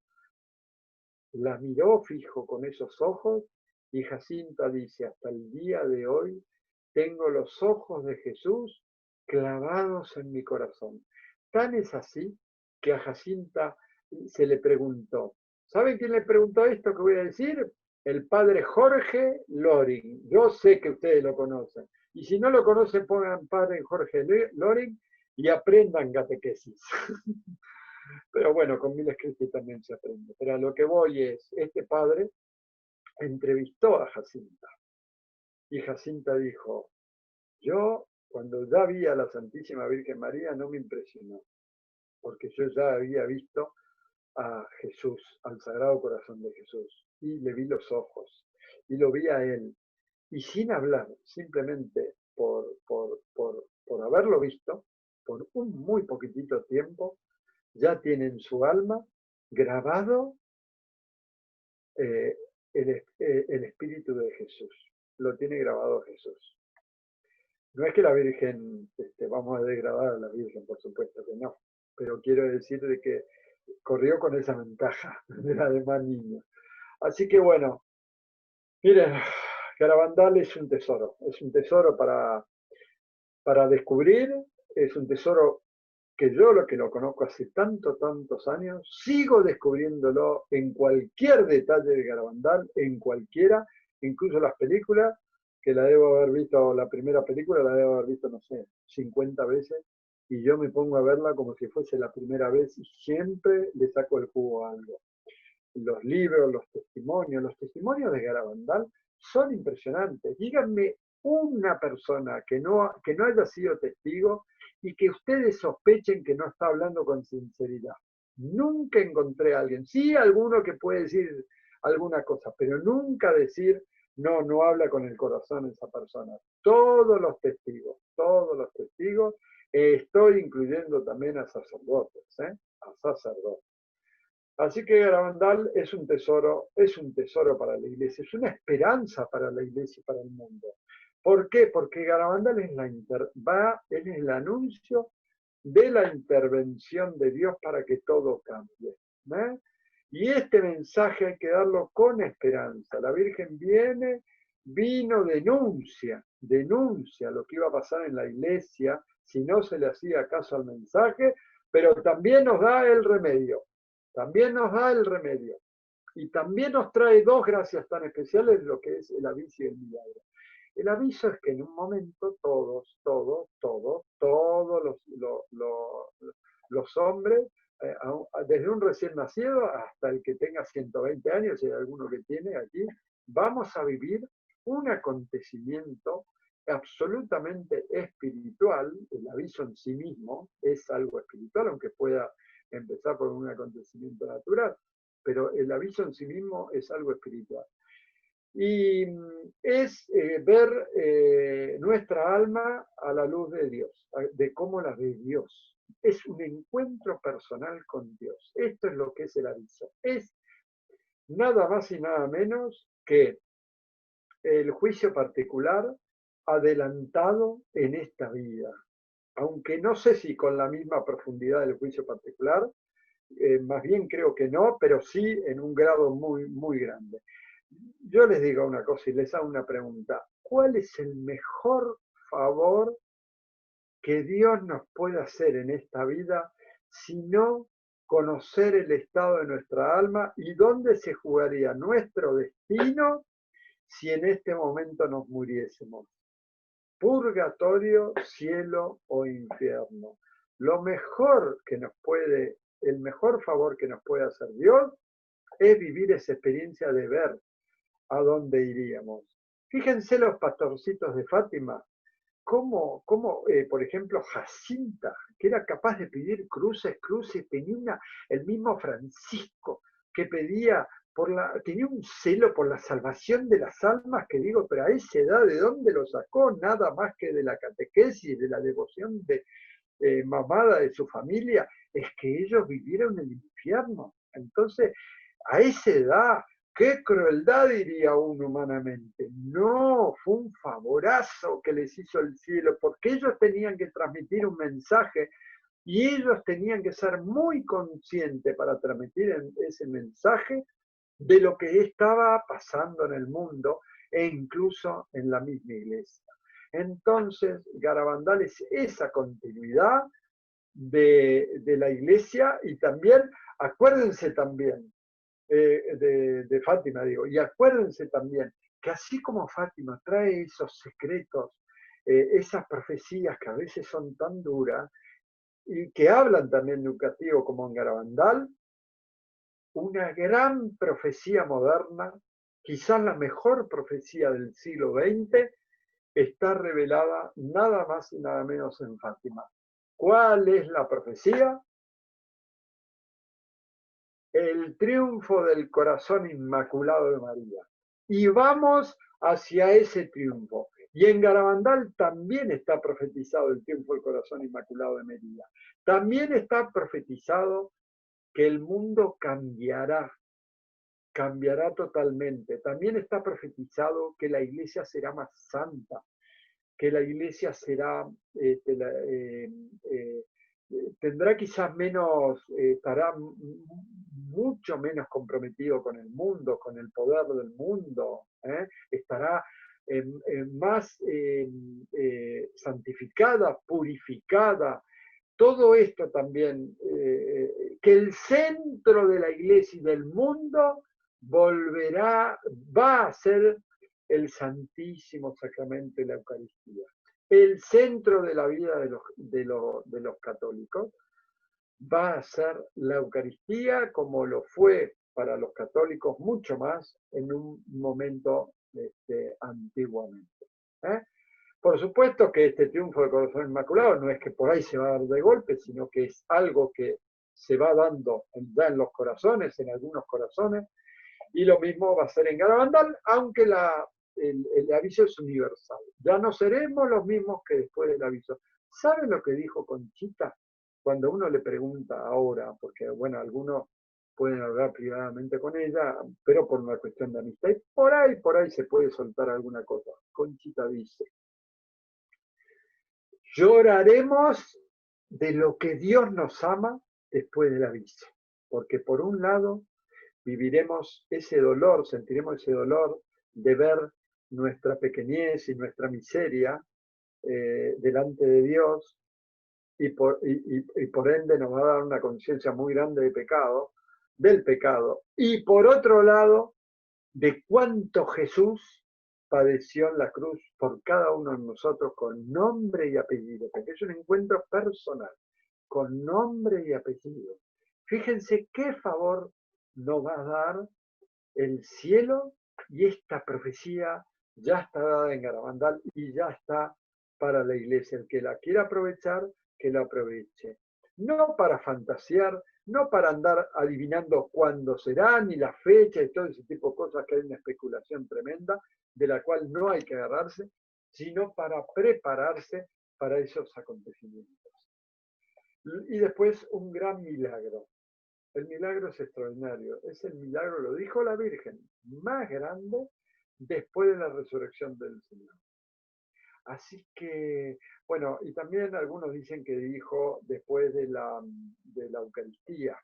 La miró fijo con esos ojos y Jacinta dice, hasta el día de hoy tengo los ojos de Jesús clavados en mi corazón. Tan es así que a Jacinta se le preguntó. ¿Saben quién le preguntó esto que voy a decir? El padre Jorge Loring. Yo sé que ustedes lo conocen. Y si no lo conocen, pongan padre Jorge Loring y aprendan catequesis. Pero bueno, con Miles Christi también se aprende. Pero a lo que voy es, este padre entrevistó a Jacinta. Y Jacinta dijo, yo cuando ya vi a la Santísima Virgen María no me impresionó, porque yo ya había visto a Jesús, al Sagrado Corazón de Jesús, y le vi los ojos, y lo vi a él, y sin hablar, simplemente por haberlo visto, por un muy poquitito tiempo, ya tiene en su alma grabado el Espíritu de Jesús. Lo tiene grabado Jesús. No es que la Virgen, vamos a degradar a la Virgen, por supuesto que no, pero quiero decir de que corrió con esa ventaja de la demás niños. Así que bueno, miren, Garabandal es un tesoro para descubrir, es un tesoro que yo lo que lo conozco hace tantos años, sigo descubriéndolo en cualquier detalle de Garabandal, en cualquiera, incluso las películas, que la debo haber visto, la primera película la debo haber visto, no sé, 50 veces, y yo me pongo a verla como si fuese la primera vez y siempre le saco el jugo a algo. Los libros, los testimonios de Garabandal son impresionantes. Díganme una persona que no haya sido testigo y que ustedes sospechen que no está hablando con sinceridad. Nunca encontré a alguien, sí alguno que puede decir alguna cosa, pero nunca decir, no habla con el corazón esa persona. Todos los testigos, estoy incluyendo también a sacerdotes, a sacerdotes. Así que Garabandal es un tesoro para la iglesia, es una esperanza para la iglesia y para el mundo. ¿Por qué? Porque Garabandal es el anuncio de la intervención de Dios para que todo cambie. Y este mensaje hay que darlo con esperanza. La Virgen denuncia lo que iba a pasar en la iglesia si no se le hacía caso al mensaje, pero también nos da el remedio. Y también nos trae dos gracias tan especiales, lo que es el aviso y el milagro. El aviso es que en un momento todos los hombres, desde un recién nacido hasta el que tenga 120 años, si hay alguno que tiene aquí, vamos a vivir un acontecimiento absolutamente espiritual. El aviso en sí mismo es algo espiritual, aunque pueda empezar por un acontecimiento natural, pero el aviso en sí mismo es algo espiritual. Y es ver nuestra alma a la luz de Dios, de cómo la ve Dios. Es un encuentro personal con Dios. Esto es lo que es el aviso. Es nada más y nada menos que el juicio particular adelantado en esta vida. Aunque no sé si con la misma profundidad del juicio particular, más bien creo que no, pero sí en un grado muy grande. Yo les digo una cosa y les hago una pregunta. ¿Cuál es el mejor favor que Dios nos puede hacer en esta vida sino conocer el estado de nuestra alma y dónde se jugaría nuestro destino si en este momento nos muriésemos. Purgatorio, cielo o infierno. Lo mejor que nos puede, el mejor favor que nos puede hacer Dios es vivir esa experiencia de ver a dónde iríamos. Fíjense los pastorcitos de Fátima, cómo por ejemplo, Jacinta, que era capaz de pedir cruces, tenía el mismo Francisco, que pedía, tenía un celo por la salvación de las almas, que digo, pero a esa edad, ¿de dónde lo sacó? Nada más que de la catequesis, de la devoción mamada de su familia, es que ellos vivieron el infierno. Entonces, a esa edad, qué crueldad, diría uno humanamente. No, fue un favorazo que les hizo el cielo, porque ellos tenían que transmitir un mensaje y ellos tenían que ser muy conscientes para transmitir ese mensaje de lo que estaba pasando en el mundo e incluso en la misma iglesia. Entonces, Garabandal es esa continuidad de la iglesia y también, acuérdense también, de Fátima, digo, y acuérdense también que así como Fátima trae esos secretos, esas profecías que a veces son tan duras y que hablan también educativo como en Garabandal, una gran profecía moderna, quizás la mejor profecía del siglo XX, está revelada nada más y nada menos en Fátima. ¿Cuál es la profecía? El triunfo del corazón inmaculado de María. Y vamos hacia ese triunfo. Y en Garabandal también está profetizado el triunfo del corazón inmaculado de María. También está profetizado que el mundo cambiará totalmente. También está profetizado que la iglesia será más santa, que la iglesia será, tendrá quizás menos, estará mucho menos comprometido con el mundo, con el poder del mundo, estará más santificada, purificada. Todo esto también, que el centro de la iglesia y del mundo va a ser el Santísimo Sacramento de la Eucaristía. El centro de la vida de los católicos va a ser la Eucaristía, como lo fue para los católicos mucho más en un momento antiguamente. Por supuesto que este triunfo del corazón inmaculado no es que por ahí se va a dar de golpe, sino que es algo que se va dando ya en los corazones, en algunos corazones, y lo mismo va a ser en Garabandal, aunque el aviso es universal. Ya no seremos los mismos que después del aviso. ¿Saben lo que dijo Conchita? Cuando uno le pregunta ahora, porque bueno, algunos pueden hablar privadamente con ella, pero por una cuestión de amistad, y por ahí se puede soltar alguna cosa. Conchita dice, lloraremos de lo que Dios nos ama después del aviso, porque por un lado viviremos ese dolor, sentiremos ese dolor de ver nuestra pequeñez y nuestra miseria delante de Dios y por ende nos va a dar una conciencia muy grande del pecado. Y por otro lado, de cuánto Jesús padeció en la cruz por cada uno de nosotros con nombre y apellido, porque es un encuentro personal, con nombre y apellido. Fíjense qué favor nos va a dar el cielo, y esta profecía ya está dada en Garabandal y ya está para la iglesia. El que la quiera aprovechar, que la aproveche. No para fantasear, no para andar adivinando cuándo será, ni la fecha y todo ese tipo de cosas, que hay una especulación tremenda, de la cual no hay que agarrarse, sino para prepararse para esos acontecimientos. Y después un gran milagro. El milagro es extraordinario. Es el milagro, lo dijo la Virgen, más grande después de la resurrección del Señor. Así que, bueno, y también algunos dicen que dijo después de la Eucaristía,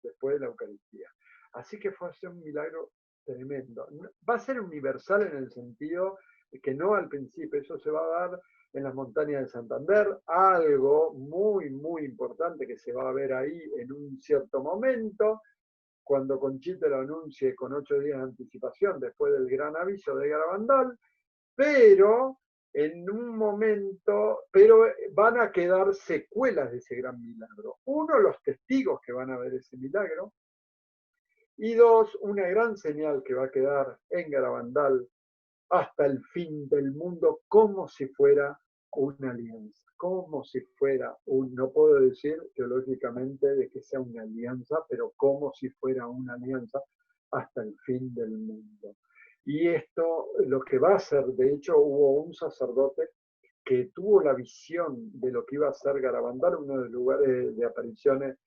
después de la Eucaristía. Así que fue a ser un milagro tremendo. Va a ser universal en el sentido de que no al principio, eso se va a dar en las montañas de Santander, algo muy, muy importante que se va a ver ahí en un cierto momento, cuando Conchita lo anuncie con 8 días de anticipación después del gran aviso de Garabandal, pero en un momento, pero van a quedar secuelas de ese gran milagro. Uno, los testigos que van a ver ese milagro, y dos, una gran señal que va a quedar en Garabandal hasta el fin del mundo, como si fuera una alianza, como si fuera no puedo decir teológicamente de que sea una alianza, pero como si fuera una alianza hasta el fin del mundo. Y esto, lo que va a ser, de hecho, hubo un sacerdote que tuvo la visión de lo que iba a ser Garabandal, uno de los lugares de apariciones,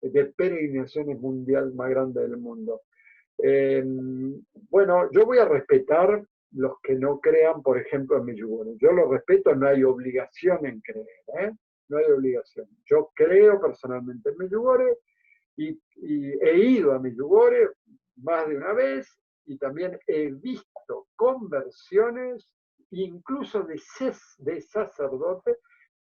de peregrinaciones mundial más grande del mundo. Bueno, yo voy a respetar los que no crean, por ejemplo, en Medjugorje. Yo lo respeto, no hay obligación en creer, ¿eh? No hay obligación. Yo creo personalmente en Medjugorje y he ido a Medjugorje más de una vez y también he visto conversiones, incluso de sacerdote,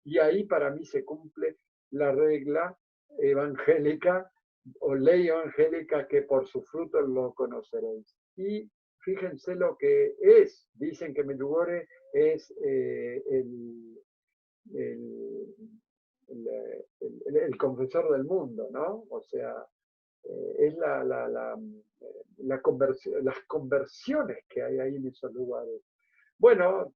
y ahí para mí se cumple la regla evangélica o ley evangélica que por su fruto lo conoceréis. Y fíjense lo que es. Dicen que Medjugorje es el confesor del mundo, ¿no? O sea, es las conversiones que hay ahí en esos lugares. Bueno,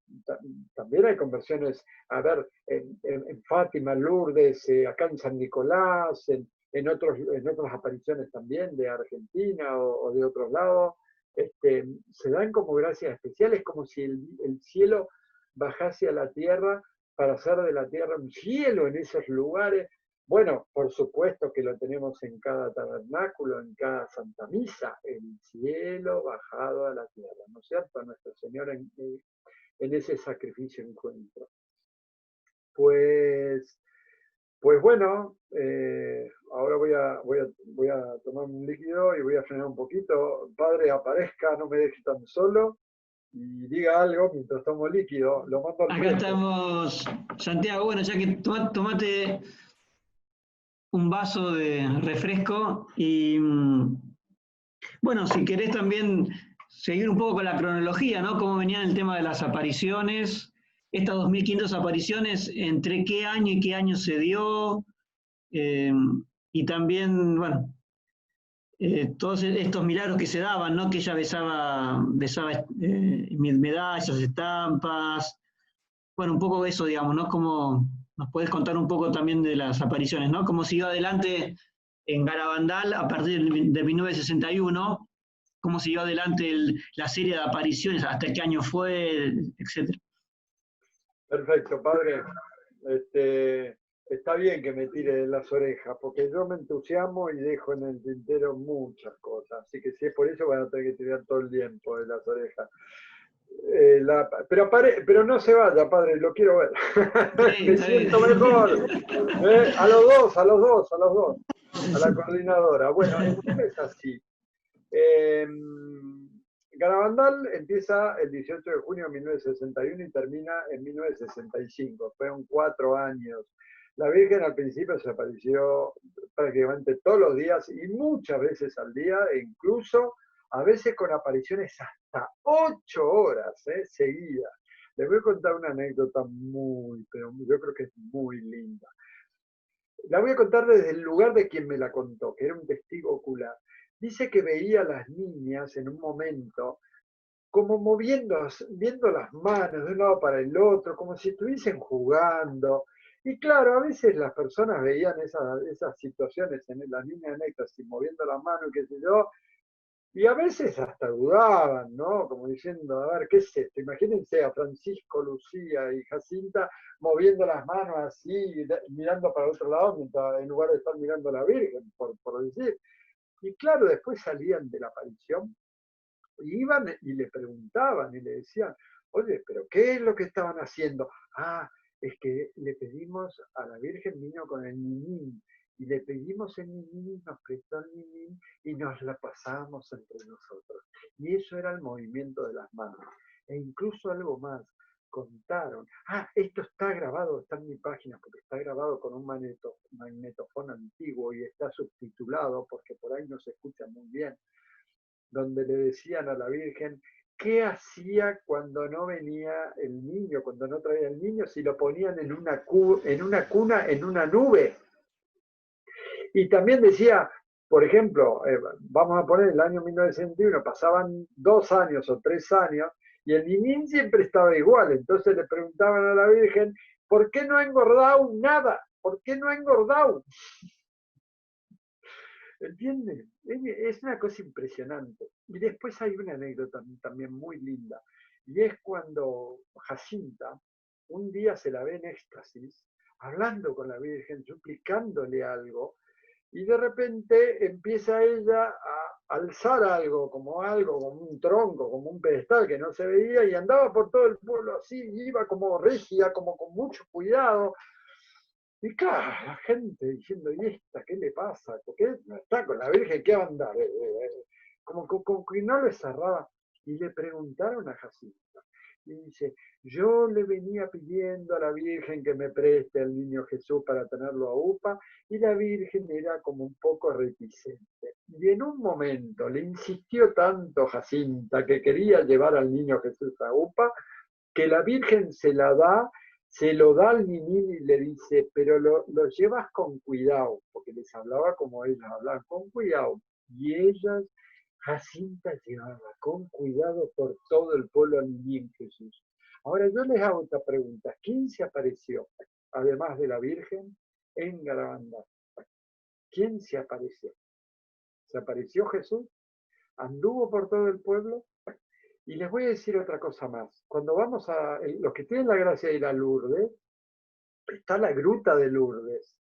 también hay conversiones, a ver, en Fátima, Lourdes, acá en San Nicolás, en otras apariciones también de Argentina o de otros lados, se dan como gracias especiales, como si el cielo bajase a la tierra para hacer de la tierra un cielo en esos lugares. Bueno, por supuesto que lo tenemos en cada tabernáculo, en cada Santa Misa, el cielo bajado a la tierra, ¿no es cierto? Nuestro Señor en ese sacrificio encuentro. Pues bueno, ahora voy a tomar un líquido y voy a frenar un poquito. Padre, aparezca, no me deje tan solo y diga algo mientras tomo líquido. Lo mando al Acá estamos, Santiago. Bueno, ya que tomate un vaso de refresco y bueno, si querés también seguir un poco con la cronología, ¿no? Cómo venía el tema de las apariciones, estas 2500 apariciones, entre qué año y qué año se dio, y también, bueno, todos estos milagros que se daban, ¿no? Que ella besaba medallas, estampas, bueno, un poco de eso, digamos, ¿no? Como nos podés contar un poco también de las apariciones, ¿no? Cómo siguió adelante en Garabandal a partir de 1961, cómo siguió adelante la serie de apariciones, hasta qué año fue, etcétera. Perfecto, padre. Está bien que me tire de las orejas, porque yo me entusiasmo y dejo en el tintero muchas cosas. Así que si es por eso, van a tener que tirar todo el tiempo de las orejas. Pero no se vaya, padre, lo quiero ver. Sí, me siento mejor. A los dos. A la coordinadora. Bueno, el tema es así. Garabandal empieza el 18 de junio de 1961 y termina en 1965. Fueron 4 años. La Virgen al principio se apareció prácticamente todos los días y muchas veces al día, e incluso a veces con apariciones hasta 8 horas seguidas. Les voy a contar una anécdota pero yo creo que es muy linda. La voy a contar desde el lugar de quien me la contó, que era un testigo ocular. Dice que veía a las niñas en un momento como viendo las manos de un lado para el otro, como si estuviesen jugando. Y claro, a veces las personas veían esas situaciones en las niñas en éxtasis, moviendo las manos, qué sé yo, y a veces hasta dudaban, ¿no? Como diciendo, a ver, ¿qué es esto? Imagínense a Francisco, Lucía y Jacinta moviendo las manos así, mirando para otro lado, en lugar de estar mirando a la Virgen, por decir. Y claro, después salían de la aparición y iban y le preguntaban y le decían, oye, pero ¿qué es lo que estaban haciendo? Ah, es que le pedimos a la Virgen, vino con el ninín, y le pedimos el ninín, nos prestó el ninín y nos la pasamos entre nosotros. Y eso era el movimiento de las manos. E incluso algo más, contaron. Esto está grabado, está en mi página, porque está grabado con un magnetofón antiguo y está subtitulado, porque por ahí no se escucha muy bien, donde le decían a la Virgen qué hacía cuando no venía el niño, cuando no traía el niño, si lo ponían en una cuna, en una nube. Y también decía, por ejemplo, vamos a poner el año 1961, pasaban 2 años o 3 años, y el niñín siempre estaba igual. Entonces le preguntaban a la Virgen, ¿por qué no ha engordado nada? ¿Por qué no ha engordado? ¿Entienden? Es una cosa impresionante. Y después hay una anécdota también muy linda, y es cuando Jacinta un día se la ve en éxtasis, hablando con la Virgen, suplicándole algo, y de repente empieza ella a alzar algo, como un tronco, como un pedestal que no se veía, y andaba por todo el pueblo así, y iba como regia, como con mucho cuidado. Y claro, la gente diciendo, ¿y esta qué le pasa? ¿Por qué no está con la Virgen? ¿Qué va a andar? Como que no le cerraba. Y le preguntaron a Jacinta. Y dice, yo le venía pidiendo a la Virgen que me preste al niño Jesús para tenerlo a UPA, y la Virgen era como un poco reticente. Y en un momento le insistió tanto Jacinta que quería llevar al niño Jesús a UPA, que la Virgen se lo da al niñín y le dice, pero lo llevas con cuidado, porque les hablaba como ellos hablaban, con cuidado. Y ellas, Jacinta llevaba con cuidado por todo el pueblo al niñín Jesús. Ahora yo les hago esta pregunta, ¿quién se apareció, además de la Virgen, en Garabandal? ¿Quién se apareció? ¿Se apareció Jesús? ¿Anduvo por todo el pueblo? Y les voy a decir otra cosa más. Cuando vamos los que tienen la gracia de ir a Lourdes, está la gruta de Lourdes.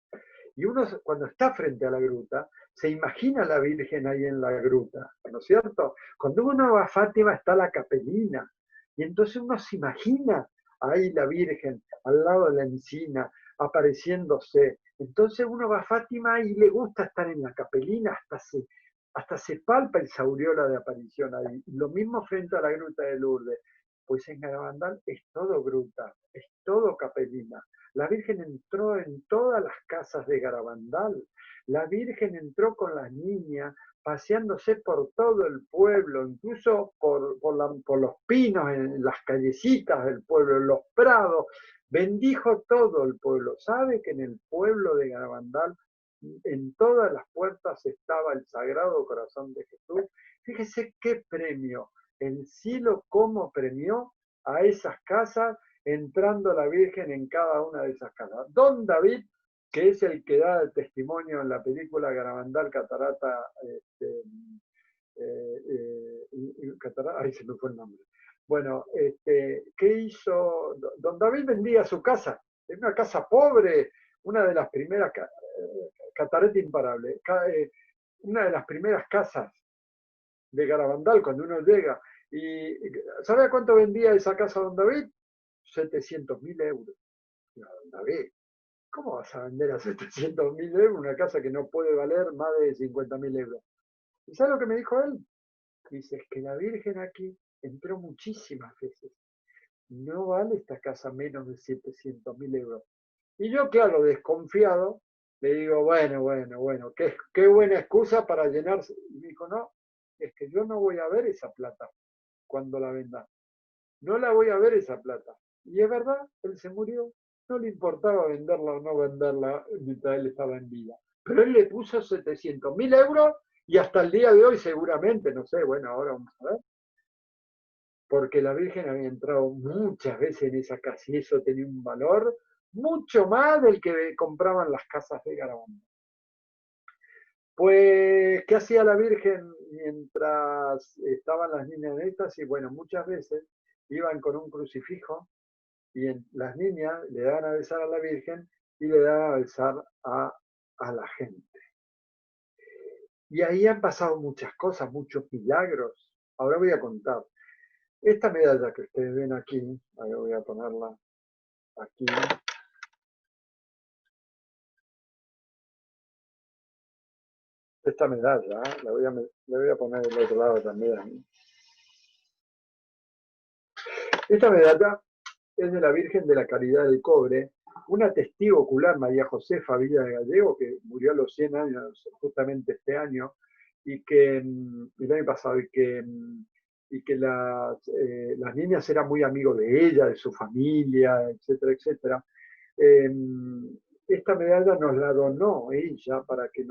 Y uno cuando está frente a la gruta, se imagina a la Virgen ahí en la gruta, ¿no es cierto? Cuando uno va a Fátima está la capelina. Y entonces uno se imagina ahí la Virgen al lado de la encina, apareciéndose. Entonces uno va a Fátima y le gusta estar en la capelina, hasta se palpa esa aureola de aparición ahí. Lo mismo frente a la gruta de Lourdes. Pues en Garabandal es todo gruta, es todo capelina. La Virgen entró en todas las casas de Garabandal. La Virgen entró con las niñas, paseándose por todo el pueblo, incluso por los pinos, en las callecitas del pueblo, en los prados. Bendijo todo el pueblo. ¿Sabe que en el pueblo de Garabandal, en todas las puertas estaba el Sagrado Corazón de Jesús? Fíjese qué premio. El cielo cómo premió a esas casas, entrando la Virgen en cada una de esas casas. Don David, que es el que da el testimonio en la película Garabandal, Catarata, ahí se me fue el nombre. Bueno, ¿qué hizo? Don David vendía su casa, es una casa pobre, una de las primeras, Catarata Imparable, una de las primeras casas de Garabandal cuando uno llega. ¿Y sabe a cuánto vendía esa casa Don David? 700.000 euros. Don David, ¿cómo vas a vender a 700.000 euros una casa que no puede valer más de 50.000 euros? ¿Y sabe lo que me dijo él? Dice, es que la Virgen aquí entró muchísimas veces. No vale esta casa menos de 700.000 euros. Y yo, claro, desconfiado, le digo, bueno, qué buena excusa para llenarse. Y me dijo, no, es que yo no voy a ver esa plata cuando la venda. No la voy a ver esa plata. Y es verdad, él se murió, no le importaba venderla o no venderla mientras él estaba en vida. Pero él le puso 700.000 euros y hasta el día de hoy seguramente, no sé, bueno, ahora vamos a ver, porque la Virgen había entrado muchas veces en esa casa y eso tenía un valor mucho más del que compraban las casas de Garabandal. Pues, ¿qué hacía la Virgen mientras estaban las niñas en éxtasis? Bueno, muchas veces iban con un crucifijo y las niñas le daban a besar a la Virgen y le daban a besar a la gente. Y ahí han pasado muchas cosas, muchos milagros. Ahora voy a contar. Esta medalla que ustedes ven aquí, ahora voy a ponerla aquí. Esta medalla, la voy a poner del otro lado también. Esta medalla es de la Virgen de la Caridad del Cobre, una testigo ocular, María Josefa Villa de Gallego, que murió a los 100 años justamente este año, y que el año pasado, y que las niñas eran muy amigos de ella, de su familia, etcétera, etcétera. Esta medalla nos la donó ella para que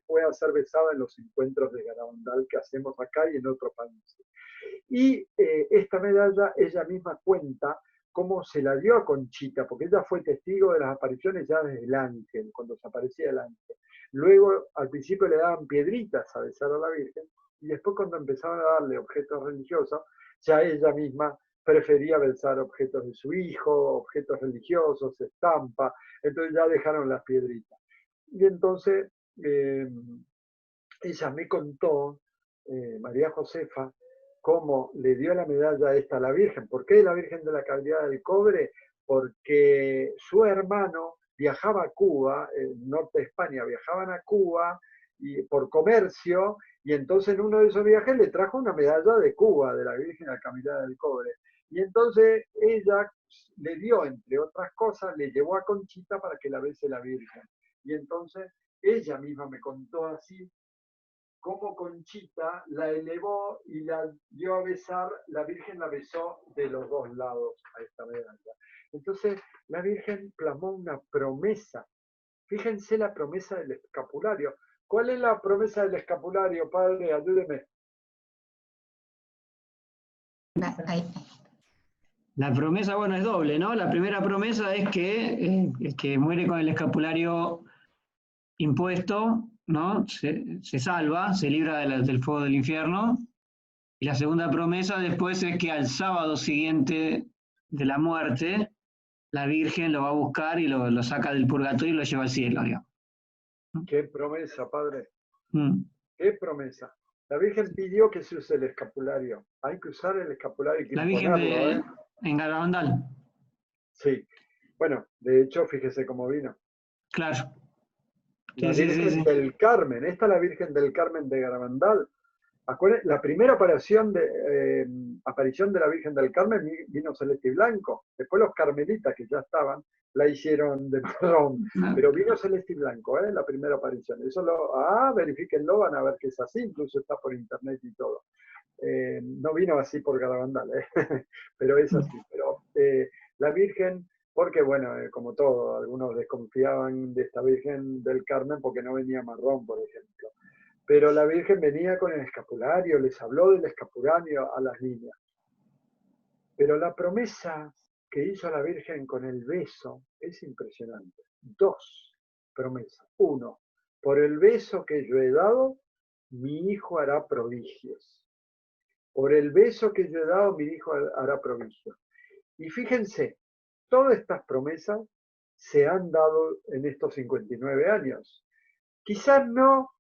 pueda ser besada en los encuentros de Garabandal que hacemos acá y en otros países. Y esta medalla ella misma cuenta cómo se la dio a Conchita, porque ella fue testigo de las apariciones ya desde el ángel, cuando se aparecía el ángel. Luego, al principio le daban piedritas a besar a la Virgen, y después cuando empezaban a darle objetos religiosos, ya ella misma prefería besar objetos de su hijo, objetos religiosos, estampa, entonces ya dejaron las piedritas. Y entonces ella me contó, María Josefa, cómo le dio la medalla esta a la Virgen. ¿Por qué la Virgen de la Caridad del Cobre? Porque su hermano viajaba a Cuba, el norte de España, viajaban a Cuba y, por comercio, y entonces en uno de esos viajes le trajo una medalla de Cuba, de la Virgen de la Caridad del Cobre. Y entonces ella le dio, entre otras cosas, le llevó a Conchita para que la bese la Virgen. Y entonces ella misma me contó así, cómo Conchita la elevó y la dio a besar, la Virgen la besó de los dos lados a esta medalla. Entonces la Virgen plasmó una promesa. Fíjense la promesa del escapulario. ¿Cuál es la promesa del escapulario, padre? Ayúdeme. La promesa, bueno, es doble, ¿no? La primera promesa es que el que muere con el escapulario impuesto, ¿no? Se salva, se libra del fuego del infierno. Y la segunda promesa después es que al sábado siguiente de la muerte, la Virgen lo va a buscar y lo saca del purgatorio y lo lleva al cielo, digamos. Qué promesa, padre. Mm. Qué promesa. La Virgen pidió que se use el escapulario. Hay que usar el escapulario y que La Virgen en Garabandal. Sí. Bueno, de hecho, fíjese cómo vino. Claro. La Virgen del Carmen. Esta es la Virgen del Carmen de Garabandal. La primera aparición de la Virgen del Carmen vino Celeste y Blanco. Después los carmelitas, que ya estaban, la hicieron de marrón. No. Pero vino Celeste y Blanco, la primera aparición. Eso verifíquenlo, van a ver que es así, incluso está por internet y todo. No vino así por Garabandal, pero es así. Pero la Virgen, porque bueno, como todo, algunos desconfiaban de esta Virgen del Carmen porque no venía marrón, por ejemplo. Pero la Virgen venía con el escapulario, les habló del escapulario a las niñas. Pero la promesa que hizo la Virgen con el beso es impresionante. 2 promesas. 1, por el beso que yo he dado, mi hijo hará prodigios. Por el beso que yo he dado, mi hijo hará prodigios. Y fíjense, todas estas promesas se han dado en estos 59 años. Quizás no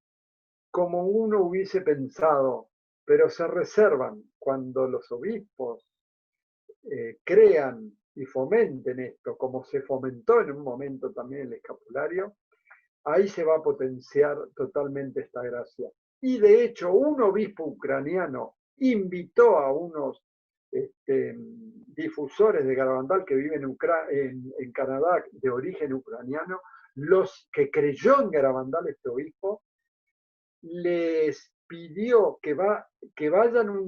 como uno hubiese pensado, pero se reservan cuando los obispos crean y fomenten esto, como se fomentó en un momento también el escapulario, ahí se va a potenciar totalmente esta gracia. Y de hecho, un obispo ucraniano invitó a unos difusores de Garabandal que viven en Canadá de origen ucraniano, los que creyó en Garabandal este obispo, les pidió que vayan un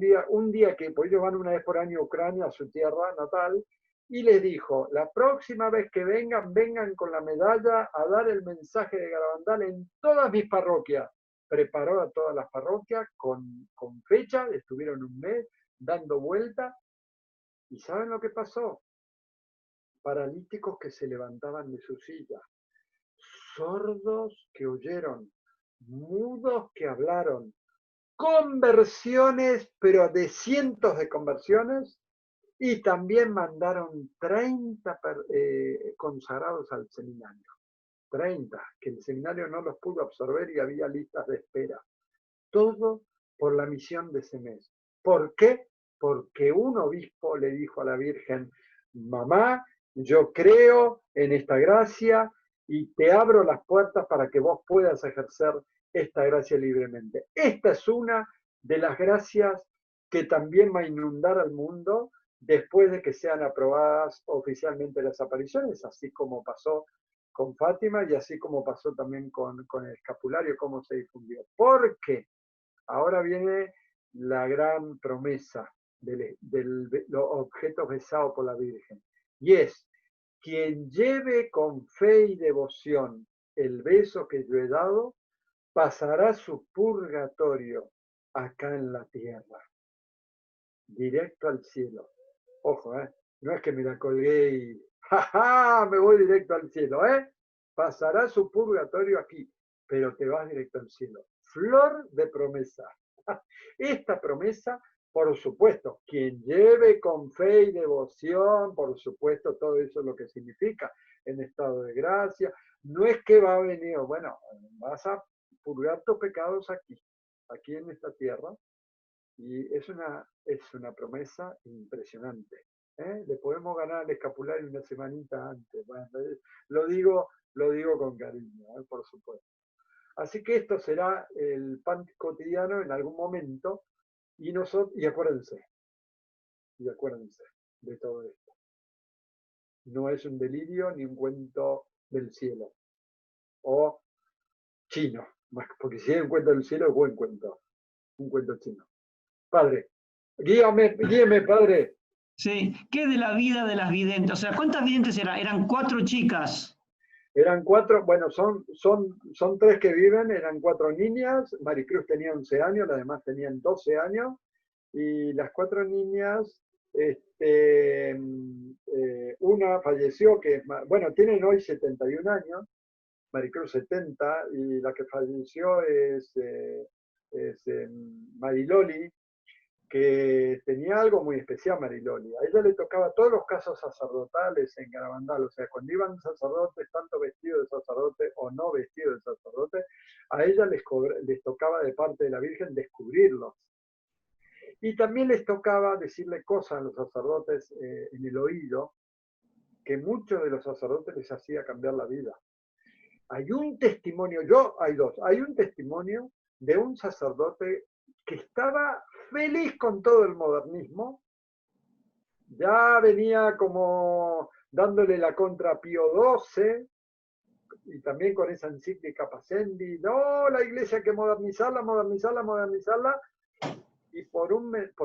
día que pues ellos van una vez por año a Ucrania, a su tierra natal, y les dijo, la próxima vez que vengan con la medalla a dar el mensaje de Garabandal en todas mis parroquias. Preparó a todas las parroquias con fecha, estuvieron un mes dando vuelta, y ¿saben lo que pasó? Paralíticos que se levantaban de sus sillas, sordos que oyeron, mudos que hablaron, conversiones, pero de cientos de conversiones, y también mandaron 30 consagrados al seminario. 30, que el seminario no los pudo absorber y había listas de espera. Todo por la misión de ese mes. ¿Por qué? Porque un obispo le dijo a la Virgen, mamá, yo creo en esta gracia y te abro las puertas para que vos puedas ejercer esta gracia libremente. Esta es una de las gracias que también va a inundar al mundo después de que sean aprobadas oficialmente las apariciones, así como pasó con Fátima y así como pasó también con el escapulario, cómo se difundió. Porque ahora viene la gran promesa de los objetos besados por la Virgen. Y es, quien lleve con fe y devoción el beso que yo he dado, pasará su purgatorio acá en la tierra, directo al cielo. Ojo, no es que me la colgué y ¡ja, me voy directo al cielo, pasará su purgatorio aquí, pero te vas directo al cielo. Flor de promesa. Esta promesa, por supuesto, quien lleve con fe y devoción, por supuesto, todo eso es lo que significa en estado de gracia. No es que va a venir, bueno, vas a purgar tus pecados aquí en esta tierra, y es una promesa impresionante. Le podemos ganar el escapulario una semanita antes. Bueno, lo digo con cariño, por supuesto. Así que esto será el pan cotidiano en algún momento, y acuérdense de todo esto. No es un delirio ni un cuento del cielo, o chino, porque si hay un cuento del cielo es buen cuento, un cuento chino. Padre, guíame, padre. Sí, ¿qué de la vida de las videntes? O sea, ¿cuántas videntes eran? Eran 4 chicas. Eran 4, bueno, son 3 que viven, eran 4 niñas, Maricruz tenía 11 años, las demás tenían 12 años, y las 4 niñas, una falleció, bueno, tienen hoy 71 años, Maricruz 70, y la que falleció es Mariloli, que tenía algo muy especial, Mariloli. A ella le tocaba todos los casos sacerdotales en Garabandal, o sea, cuando iban sacerdotes, tanto vestidos de sacerdote o no vestidos de sacerdote, a ella les tocaba de parte de la Virgen descubrirlos. Y también les tocaba decirle cosas a los sacerdotes en el oído, que muchos de los sacerdotes les hacía cambiar la vida. Hay un testimonio, hay un testimonio de un sacerdote que estaba feliz con todo el modernismo, ya venía como dándole la contra a Pío XII, y también con esa encíclica Pascendi, no, la iglesia hay que modernizarla, y por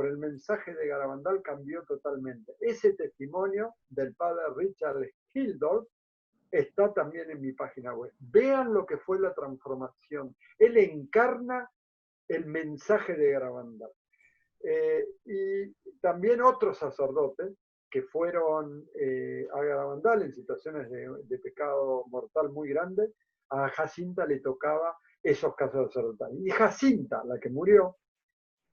el mensaje de Garabandal cambió totalmente. Ese testimonio del padre Richard Hildorf está también en mi página web. Vean lo que fue la transformación. Él encarna el mensaje de Garabandal. Y también otros sacerdotes que fueron a Garabandal en situaciones de pecado mortal muy grande, a Jacinta le tocaba esos casos sacerdotales. Y Jacinta, la que murió,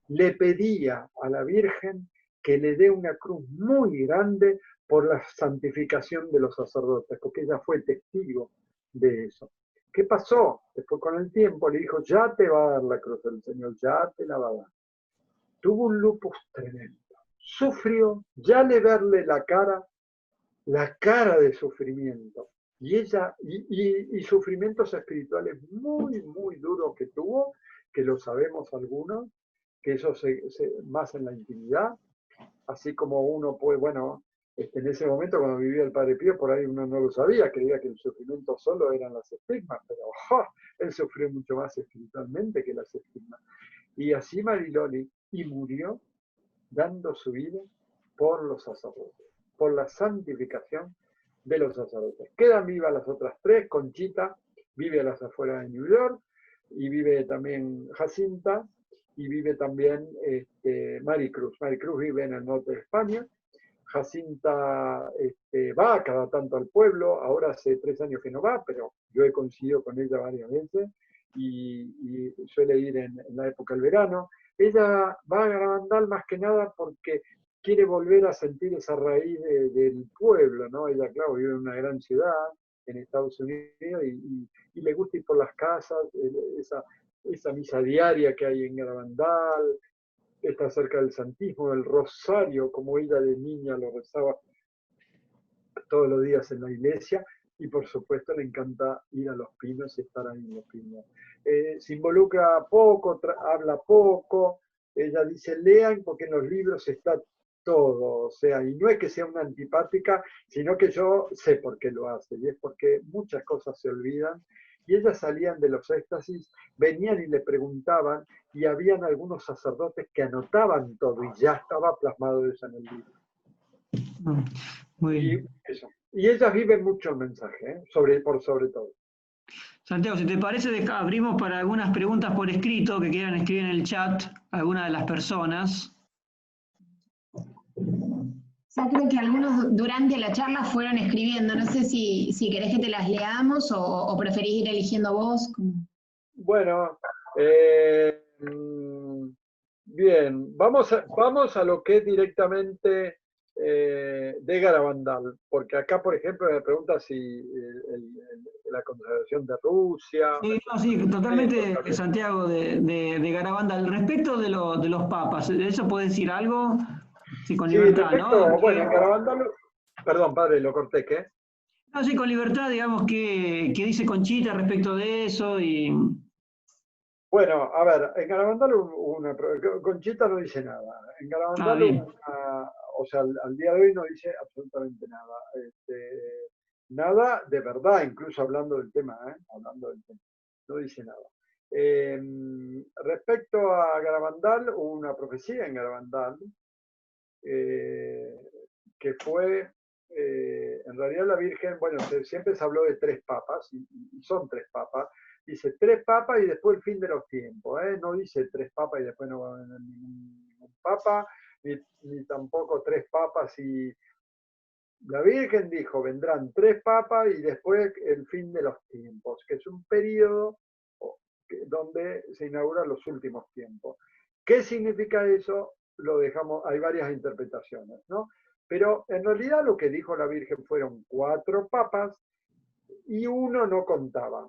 le pedía a la Virgen que le dé una cruz muy grande por la santificación de los sacerdotes, porque ella fue testigo de eso. ¿Qué pasó? Después con el tiempo le dijo, ya te va a dar la cruz del Señor, ya te la va a dar. Tuvo un lupus tremendo. Sufrió, ya de verle la cara de sufrimiento. Y ella, y sufrimientos espirituales muy, muy duros que tuvo, que lo sabemos algunos, que eso más en la intimidad, así como uno puede, bueno, en ese momento cuando vivía el Padre Pío, por ahí uno no lo sabía, creía que el sufrimiento solo eran las estigmas, pero él sufrió mucho más espiritualmente que las estigmas. Y así Mariloli, y murió dando su vida por los sacerdotes, por la santificación de los sacerdotes. Quedan vivas las otras 3, Conchita vive a las afueras de New York, y vive también Jacinta, y vive también Maricruz. Maricruz vive en el norte de España. Jacinta va cada tanto al pueblo, ahora hace 3 años que no va, pero yo he coincidido con ella varias veces y suele ir en la época del verano. Ella va a Garabandal más que nada porque quiere volver a sentir esa raíz del pueblo, ¿no? Ella, claro, vive en una gran ciudad, en Estados Unidos, y le gusta ir por las casas, esa misa diaria que hay en Garabandal, está cerca del Santísimo, del Rosario, como ella de niña lo rezaba todos los días en la iglesia, y por supuesto le encanta ir a Los Pinos y estar ahí en Los Pinos. Se involucra poco, habla poco, ella dice lean porque en los libros está todo, o sea, y no es que sea una antipática, sino que yo sé por qué lo hace, y es porque muchas cosas se olvidan, y ellas salían de los éxtasis, venían y le preguntaban, y habían algunos sacerdotes que anotaban todo, y ya estaba plasmado eso en el libro. Muy Y bien. eso. Y ellas viven mucho el mensaje, ¿eh? Por sobre todo. Santiago, si te parece, abrimos para algunas preguntas por escrito que quieran escribir en el chat, algunas de las personas. Ya creo que algunos durante la charla fueron escribiendo. No sé si querés que te las leamos o preferís ir eligiendo vos. Bueno, bien, vamos a lo que es directamente de Garabandal, porque acá, por ejemplo, me pregunta si la consagración de Rusia. Sí, no, sí, totalmente, Santiago, de Garabanda. Al respecto de los papas, ¿de eso puede decir algo? Sí, con Sí, libertad, ¿no? respecto, bueno, en Garabandal, perdón, padre, lo corté, ¿qué? No, sí, con libertad, digamos, ¿qué dice Conchita respecto de eso? Y Bueno, a ver, en Garabandal Conchita no dice nada. En Garabandal bien. o sea, al día de hoy no dice absolutamente nada. Nada de verdad, incluso hablando del tema, hablando del tema, no dice nada. Respecto a Garabandal, hubo una profecía en Garabandal que fue, en realidad la Virgen, bueno, siempre se habló de tres papas, y son tres papas, dice tres papas y después el fin de los tiempos, no dice tres papas y después no va a haber ningún papa, ni tampoco tres papas y... La Virgen dijo, vendrán tres papas y después el fin de los tiempos, que es un periodo donde se inauguran los últimos tiempos. ¿Qué significa eso? Lo dejamos, hay varias interpretaciones, ¿no? Pero en realidad lo que dijo la Virgen fueron cuatro papas y uno no contaba.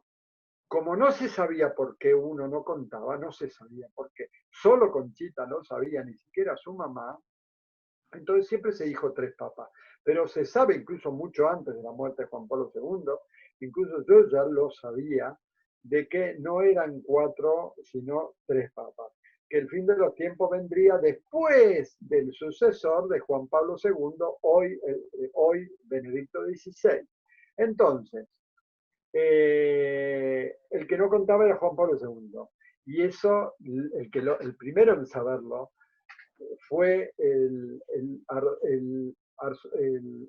Como no se sabía por qué uno no contaba, no se sabía por qué. Solo Conchita no sabía, ni siquiera su mamá. Entonces siempre se dijo tres papas. Pero se sabe incluso mucho antes de la muerte de Juan Pablo II, incluso yo ya lo sabía, de que no eran cuatro, sino tres papas. Que el fin de los tiempos vendría después del sucesor de Juan Pablo II, hoy Benedicto XVI. Entonces, el que no contaba era Juan Pablo II. Y eso, el primero en saberlo, fue el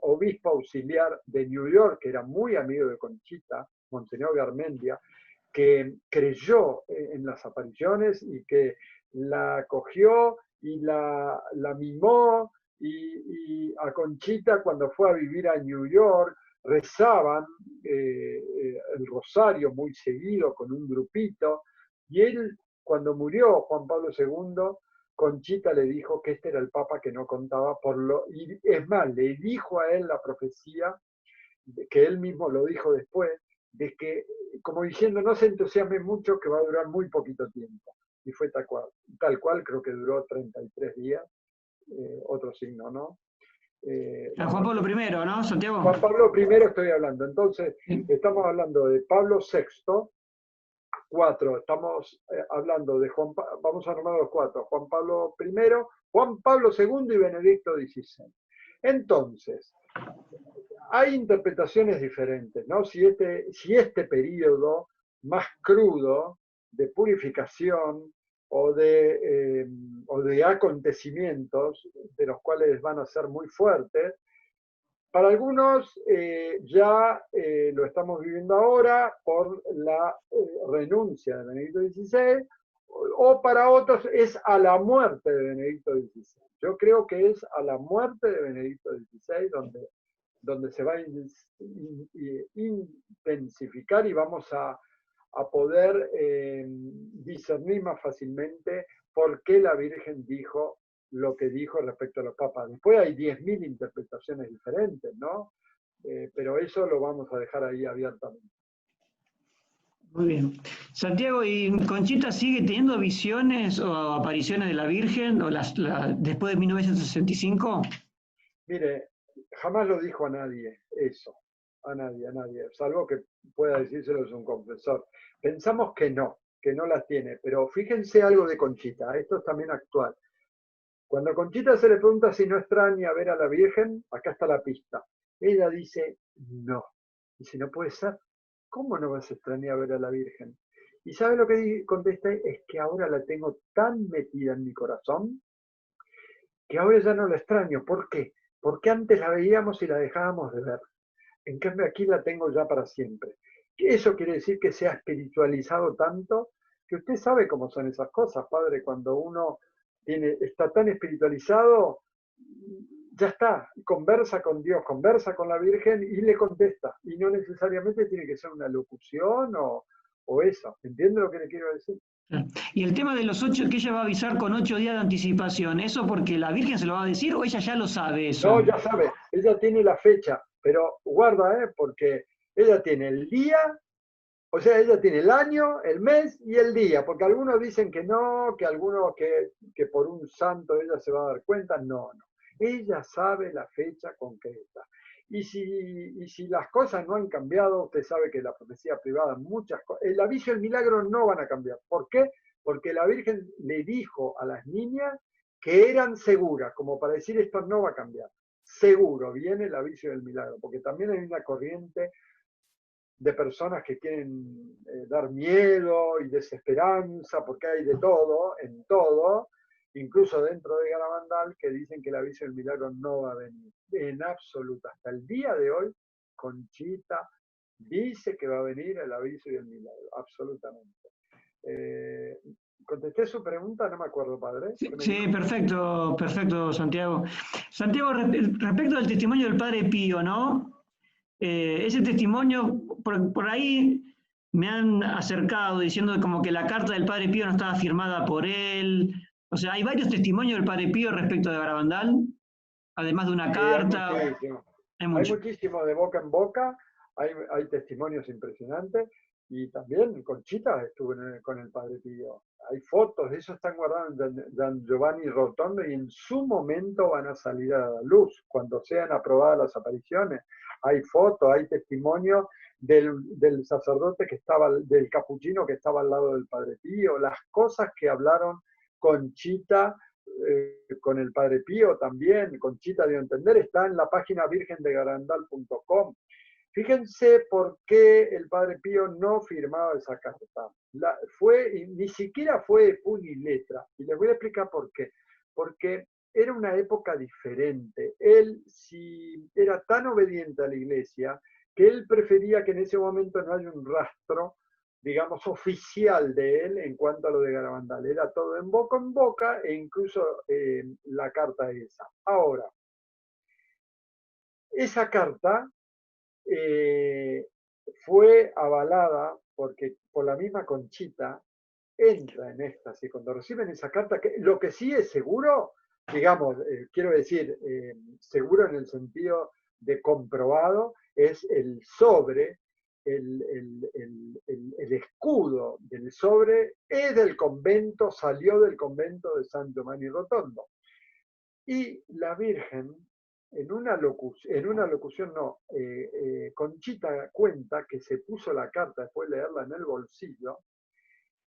obispo auxiliar de New York, que era muy amigo de Conchita, Monseñor Garmendia, que creyó en las apariciones y que la acogió y la mimó, y a Conchita cuando fue a vivir a New York rezaban el rosario muy seguido con un grupito, y él, cuando murió Juan Pablo II, Conchita le dijo que este era el papa que no contaba y es más, le dijo a él la profecía, que él mismo lo dijo después, de que, como diciendo, no se entusiasme mucho, que va a durar muy poquito tiempo. Y fue tal cual creo que duró 33 días, otro signo, ¿no? Juan Pablo I, ¿no, Santiago? Juan Pablo I estoy hablando, entonces estamos hablando de Pablo VI, 4, estamos hablando de vamos a nombrar los cuatro, Juan Pablo I, Juan Pablo II y Benedicto XVI. Entonces, hay interpretaciones diferentes, ¿no? Si este periodo más crudo de purificación o de acontecimientos, de los cuales van a ser muy fuertes, para algunos ya lo estamos viviendo ahora por la renuncia de Benedicto XVI, o para otros es a la muerte de Benedicto XVI. Yo creo que es a la muerte de Benedicto XVI donde se va a intensificar y vamos a poder discernir más fácilmente por qué la Virgen dijo lo que dijo respecto a los papas. Después hay 10.000 interpretaciones diferentes, ¿no? Pero eso lo vamos a dejar ahí abiertamente. Muy bien. Santiago, ¿y Conchita sigue teniendo visiones o apariciones de la Virgen o después de 1965? Mire, jamás lo dijo a nadie eso, a nadie, salvo que pueda decírselo es un confesor. Pensamos que no las tiene, pero fíjense algo de Conchita, esto es también actual. Cuando a Conchita se le pregunta si no extraña ver a la Virgen, acá está la pista. Ella dice, no. Dice, no puede ser. ¿Cómo no vas a extrañar ver a la Virgen? ¿Y sabe lo que contesta? Es que ahora la tengo tan metida en mi corazón que ahora ya no la extraño. ¿Por qué? Porque antes la veíamos y la dejábamos de ver. En cambio aquí la tengo ya para siempre. Eso quiere decir que se ha espiritualizado tanto que usted sabe cómo son esas cosas, padre, cuando uno está tan espiritualizado, ya está, conversa con Dios, conversa con la Virgen y le contesta. Y no necesariamente tiene que ser una locución o eso. ¿Entiende lo que le quiero decir? Y el tema de los 8, que ella va a avisar con 8 días de anticipación, ¿eso porque la Virgen se lo va a decir o ella ya lo sabe eso? No, ya sabe, ella tiene la fecha, pero guarda, porque ella tiene el día, o sea, ella tiene el año, el mes y el día, porque algunos dicen que no, que algunos que por un santo ella se va a dar cuenta, no, no. Ella sabe la fecha concreta. Y si las cosas no han cambiado, usted sabe que la profecía privada, muchas cosas, el aviso y el milagro no van a cambiar. ¿Por qué? Porque la Virgen le dijo a las niñas que eran seguras, como para decir esto no va a cambiar. Seguro, viene el aviso y el milagro, porque también hay una corriente de personas que quieren dar miedo y desesperanza, porque hay de todo, en todo, incluso dentro de Garabandal, que dicen que el aviso del milagro no va a venir. En absoluto, hasta el día de hoy, Conchita dice que va a venir el aviso y el milagro, absolutamente. ¿Contesté su pregunta? No me acuerdo, padre. Sí, perfecto, perfecto, Santiago. Santiago, respecto al testimonio del Padre Pío, ¿no? Ese testimonio, por ahí me han acercado diciendo como que la carta del Padre Pío no estaba firmada por él. O sea, hay varios testimonios del Padre Pío respecto de Garabandal, además de una carta. Hay muchísimo de boca en boca, hay testimonios impresionantes, y también Conchita estuvo con el Padre Pío. Hay fotos, eso están guardados en Giovanni Rotondo y en su momento van a salir a la luz, cuando sean aprobadas las apariciones. Hay fotos, hay testimonio del sacerdote que estaba, del capuchino que estaba al lado del Padre Pío, las cosas que hablaron Conchita con el Padre Pío también, Conchita dio a entender, está en la página virgendegarandal.com. Fíjense por qué el Padre Pío no firmaba esa carta. Ni siquiera fue de puño y letra. Y les voy a explicar por qué. Porque era una época diferente. Él era tan obediente a la iglesia que él prefería que en ese momento no haya un rastro, digamos, oficial de él en cuanto a lo de Garabandal. Era todo en boca e incluso la carta esa. Ahora, esa carta fue avalada porque por la misma Conchita entra en éxtasis cuando reciben esa carta. Lo que sí es seguro, digamos, quiero decir, seguro en el sentido de comprobado, es el sobre, el escudo del sobre es del convento, salió del convento de San Giovanni Rotondo. Y la Virgen, en una locución no, Conchita cuenta que se puso la carta después de leerla en el bolsillo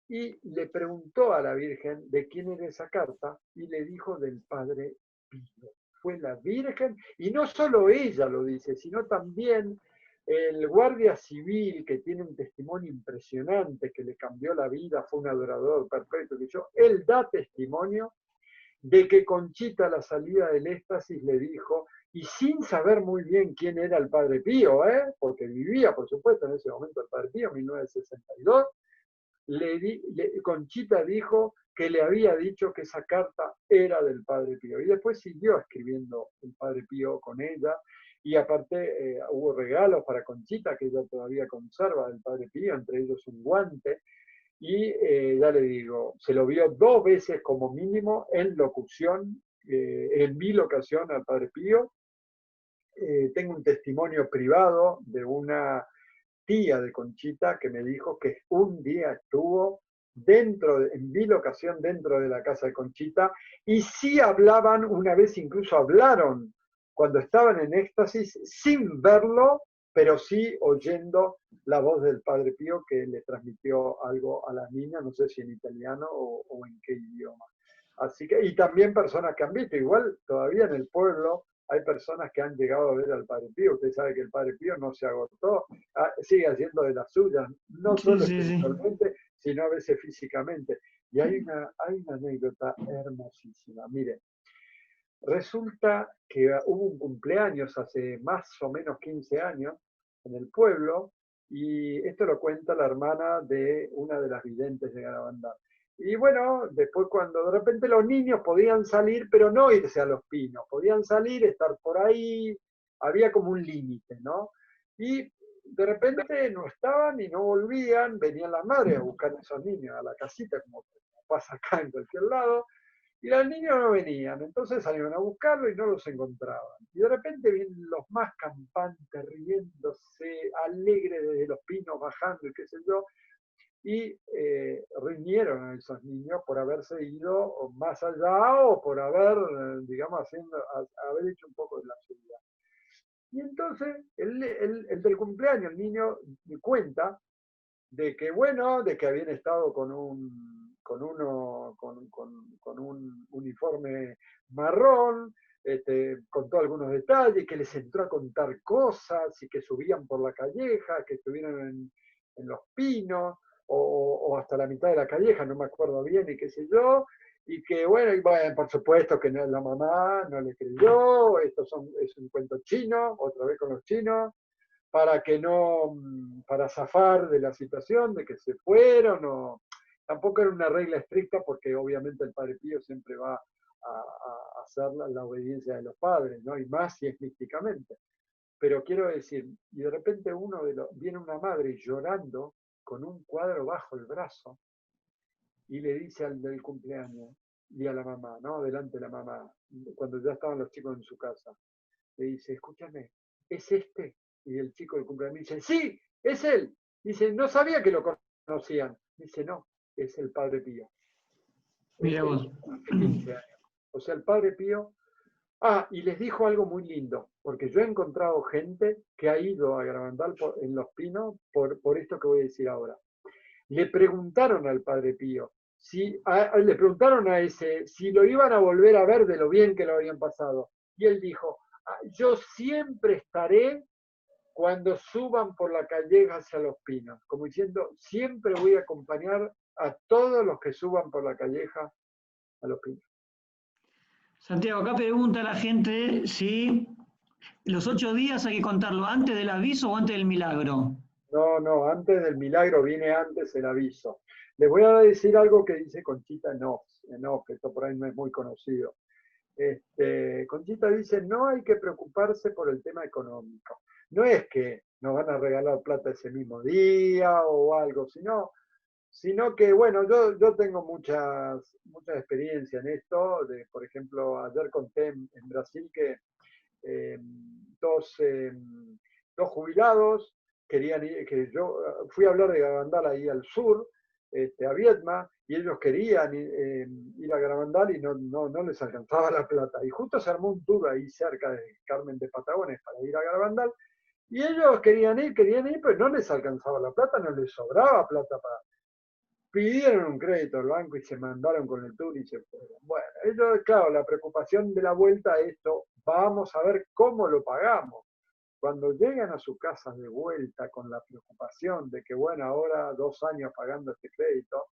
y le preguntó a la Virgen de quién era esa carta y le dijo del Padre Pío. Fue la Virgen, y no solo ella lo dice, sino también el guardia civil, que tiene un testimonio impresionante, que le cambió la vida, fue un adorador perfecto, él da testimonio de que Conchita a la salida del éxtasis le dijo, y sin saber muy bien quién era el Padre Pío, porque vivía, por supuesto, en ese momento el Padre Pío, en 1962, Conchita dijo que le había dicho que esa carta era del Padre Pío. Y después siguió escribiendo el Padre Pío con ella, y aparte hubo regalos para Conchita que ella todavía conserva del Padre Pío, entre ellos un guante. Y ya le digo, se lo vio 2 veces como mínimo en locución, en bilocación al Padre Pío. Tengo un testimonio privado de una tía de Conchita que me dijo que un día estuvo en bilocación dentro de la casa de Conchita, y sí hablaban, una vez incluso hablaron cuando estaban en éxtasis sin verlo, pero sí oyendo la voz del Padre Pío que le transmitió algo a la niña, no sé si en italiano o en qué idioma. Así que, y también personas que han visto, igual todavía en el pueblo hay personas que han llegado a ver al Padre Pío. Usted sabe que el Padre Pío no se agotó, sigue haciendo de las suyas, no Sí, solo sí, sí. espiritualmente, sino a veces físicamente. Y hay una anécdota hermosísima. Mire, resulta que hubo un cumpleaños hace más o menos 15 años en el pueblo, y esto lo cuenta la hermana de una de las videntes de Garabandal. Y bueno, después cuando de repente los niños podían salir, pero no irse a los pinos, podían salir, estar por ahí, había como un límite, ¿no? Y de repente no estaban y no volvían, venían las madres a buscar a esos niños a la casita, como pasa acá en cualquier lado, y los niños no venían, entonces salieron a buscarlo y no los encontraban. Y de repente vienen los más campantes, riéndose, alegres desde los pinos, bajando y qué sé yo, y riñeron a esos niños por haberse ido más allá o por haber, digamos, haber hecho un poco de la suya. Y entonces el del cumpleaños, el niño cuenta de que, bueno, de que habían estado con un uniforme marrón, contó algunos detalles, que les entró a contar cosas y que subían por la calleja, que estuvieron en los pinos o hasta la mitad de la calleja, no me acuerdo bien y qué sé yo, y que bueno, por supuesto que la mamá no le creyó, es un cuento chino, otra vez con los chinos, para que no, para zafar de la situación, de que se fueron, o tampoco era una regla estricta porque obviamente el Padre Pío siempre va a hacer la obediencia de los padres, ¿no? Y más si es místicamente. Pero quiero decir, y de repente viene una madre llorando con un cuadro bajo el brazo y le dice al del cumpleaños y a la mamá, ¿no? Delante de la mamá, cuando ya estaban los chicos en su casa, le dice, escúchame, ¿es este? Y el chico del cumpleaños dice, sí, es él. Dice, no sabía que lo conocían. Dice, no, es el Padre Pío. Mira vos. Hace 15 años. O sea, el Padre Pío. Y les dijo algo muy lindo, porque yo he encontrado gente que ha ido a Garabandal en Los Pinos por esto que voy a decir ahora. Le preguntaron al Padre Pío, le preguntaron a ese si lo iban a volver a ver de lo bien que lo habían pasado. Y él dijo, yo siempre estaré cuando suban por la calleja hacia Los Pinos, como diciendo, siempre voy a acompañar a todos los que suban por la calleja a Los Pinos. Santiago, acá pregunta la gente si los 8 días hay que contarlo antes del aviso o antes del milagro. No, antes del milagro viene antes el aviso. Les voy a decir algo que dice Conchita Knox, que esto por ahí no es muy conocido. Conchita dice, no hay que preocuparse por el tema económico. No es que nos van a regalar plata ese mismo día o algo, sino que, bueno, yo tengo mucha experiencia en esto. Por ejemplo, ayer conté en Brasil que dos jubilados querían ir, que yo fui a hablar de Garabandal ahí al sur, a Viedma, y ellos querían ir a Garabandal y no les alcanzaba la plata. Y justo se armó un tour ahí cerca de Carmen de Patagones para ir a Garabandal, y ellos querían ir, pero no les alcanzaba la plata, no les sobraba plata para... Pidieron un crédito al banco y se mandaron con el tour y se fueron. Bueno, ellos, claro, la preocupación de la vuelta a esto, vamos a ver cómo lo pagamos. Cuando llegan a su casa de vuelta con la preocupación de que, bueno, ahora 2 años pagando este crédito,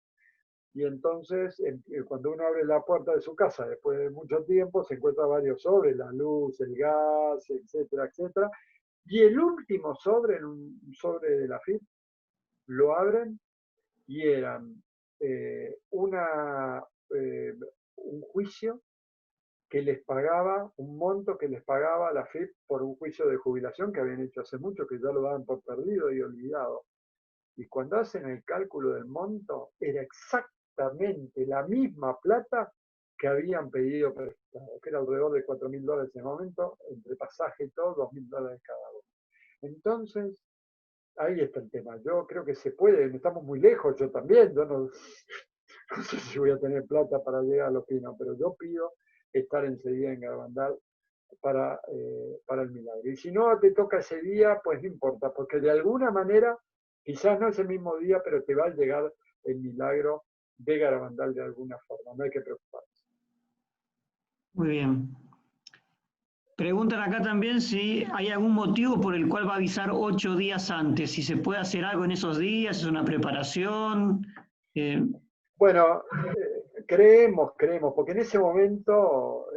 y entonces cuando uno abre la puerta de su casa después de mucho tiempo, se encuentra varios sobres, la luz, el gas, etcétera, etcétera, y el último sobre, un sobre de la FIP, lo abren y eran un juicio que les pagaba, un monto que les pagaba la FIP por un juicio de jubilación que habían hecho hace mucho, que ya lo daban por perdido y olvidado. Y cuando hacen el cálculo del monto, era exactamente la misma plata que habían pedido prestado, que era alrededor de $4.000 en ese momento, entre pasaje y todo, $2.000 cada uno. Entonces, ahí está el tema. Yo creo que se puede, estamos muy lejos, yo también, yo no sé si voy a tener plata para llegar a Los Pinos, pero yo pido estar enseguida en Garabandal para el milagro. Y si no te toca ese día, pues no importa, porque de alguna manera, quizás no es el mismo día, pero te va a llegar el milagro de Garabandal de alguna forma, no hay que preocuparse. Muy bien. Preguntan acá también si hay algún motivo por el cual va a avisar 8 días antes, si se puede hacer algo en esos días, es una preparación. Bueno, creemos, porque en ese momento,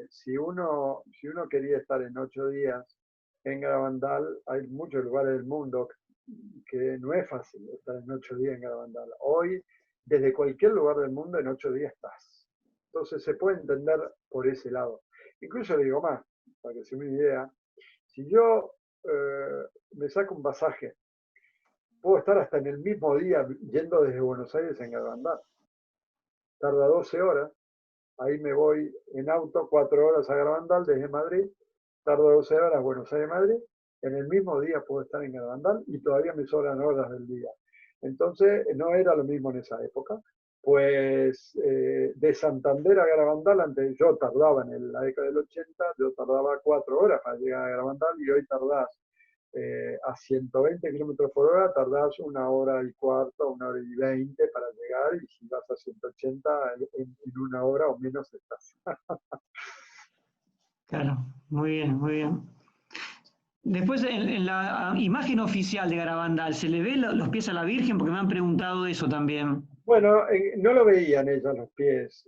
si uno quería estar en 8 días en Garabandal, hay muchos lugares del mundo que no es fácil estar en 8 días en Garabandal. Hoy, desde cualquier lugar del mundo, en 8 días estás. Entonces se puede entender por ese lado. Incluso le digo más, para que se me dé una idea, si yo me saco un pasaje, puedo estar hasta en el mismo día yendo desde Buenos Aires en Garabandal. Tarda 12 horas, ahí me voy en auto 4 horas a Garabandal desde Madrid, tardo 12 horas Buenos Aires-Madrid, en el mismo día puedo estar en Garabandal y todavía me sobran horas del día. Entonces no era lo mismo en esa época, pues de Santander a Garabandal, antes yo tardaba en la década del 80, yo tardaba 4 horas para llegar a Garabandal y hoy tardás a 120 kilómetros por hora, tardás 1 hora y cuarto, 1 hora y 20 para llegar, y si vas a 180, en 1 hora o menos estás. Claro, muy bien, muy bien. Después, en la imagen oficial de Garabandal, ¿se le ve los pies a la Virgen? Porque me han preguntado eso también. Bueno, no lo veían ellos los pies,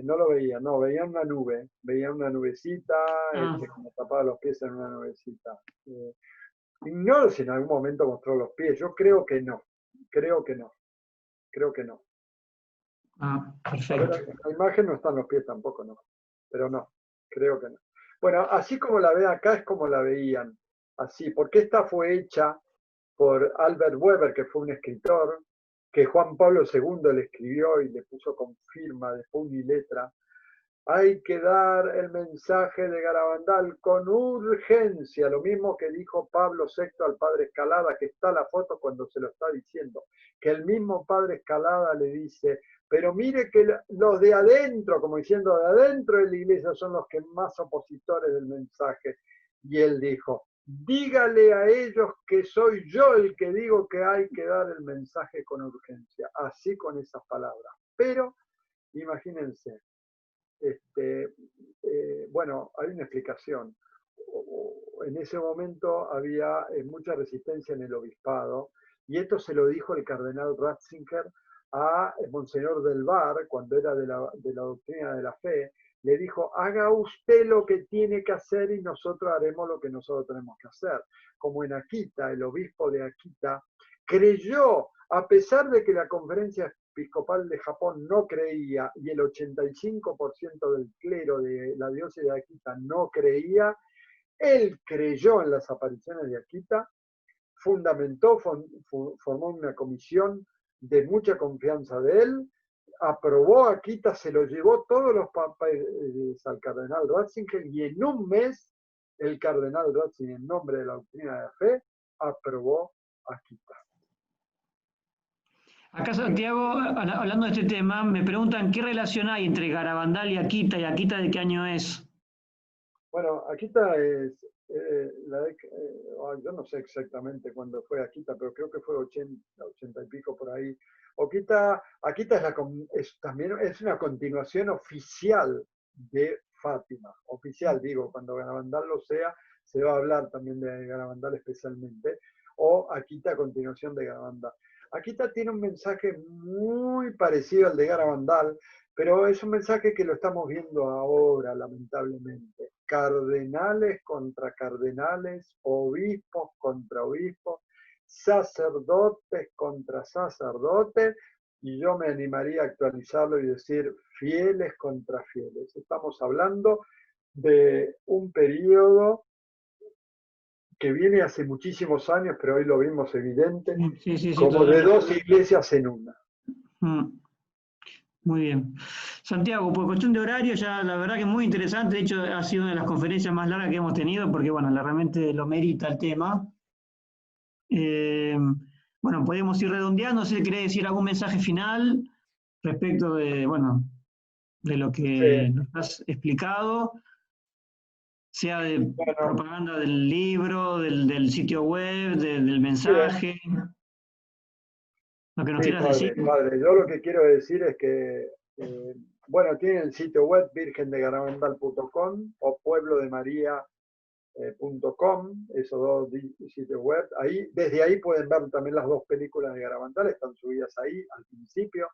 no lo veían, no, veían una nubecita, Ah, como tapaba los pies en una nubecita. Ignoro si en algún momento mostró los pies, yo creo que no, creo que no, creo que no. A ver, perfecto. en la imagen no están los pies tampoco, no, pero no, creo que no. Bueno, así como la ve acá es como la veían, así, porque esta fue hecha por Albert Weber, que fue un escritor, que Juan Pablo II le escribió y le puso con firma de puño y letra. Hay que dar el mensaje de Garabandal con urgencia, lo mismo que dijo Pablo VI al padre Escalada, que está la foto cuando se lo está diciendo, que el mismo padre Escalada le dice, pero mire que los de adentro, como diciendo de adentro de la iglesia, son los que más opositores del mensaje. Y él dijo, dígale a ellos que soy yo el que digo que hay que dar el mensaje con urgencia, así con esas palabras. Pero imagínense, bueno, hay una explicación. En ese momento había mucha resistencia en el obispado, y esto se lo dijo el cardenal Ratzinger a Monseñor del Var, cuando era de la doctrina de la fe, le dijo, haga usted lo que tiene que hacer y nosotros haremos lo que nosotros tenemos que hacer. Como en Akita, el obispo de Akita creyó, a pesar de que la conferencia episcopal de Japón no creía y el 85% del clero de la diócesis de Akita no creía, él creyó en las apariciones de Akita, fundamentó, formó una comisión de mucha confianza de él, aprobó Akita, se lo llevó todos los papeles al cardenal Ratzinger y en un mes el cardenal Ratzinger, en nombre de la doctrina de la fe, aprobó Akita. Acá, Santiago, hablando de este tema, me preguntan qué relación hay entre Garabandal y Akita de qué año es. Bueno, Akita es, yo no sé exactamente cuándo fue Akita, pero creo que fue 80 y pico por ahí. Akita también es una continuación oficial de Fátima. Oficial, digo, cuando Garabandal lo sea, se va a hablar también de Garabandal especialmente, o Akita a continuación de Garabandal. Akita tiene un mensaje muy parecido al de Garabandal, pero es un mensaje que lo estamos viendo ahora, lamentablemente. Cardenales contra cardenales, obispos contra obispos, sacerdotes contra sacerdotes, y yo me animaría a actualizarlo y decir fieles contra fieles. Estamos hablando de un periodo que viene hace muchísimos años, pero hoy lo vimos evidente, Sí, como de totalmente. 2 iglesias en una. Muy bien. Santiago, por cuestión de horario, ya la verdad que muy interesante. De hecho, ha sido una de las conferencias más largas que hemos tenido, porque bueno, realmente lo merita el tema. Bueno, podemos ir redondeando. No sé si querés decir algún mensaje final respecto de, bueno, de lo que nos has explicado, sea de Bueno, propaganda del libro, del sitio web, del mensaje, lo que nos sí, quieras decir. padre. Yo lo que quiero decir es que bueno, tienen el sitio web virgendegarabandal.com o pueblodemaria.com, esos dos sitios web. Ahí, desde ahí pueden ver también las dos películas de Garabandal, están subidas ahí al principio.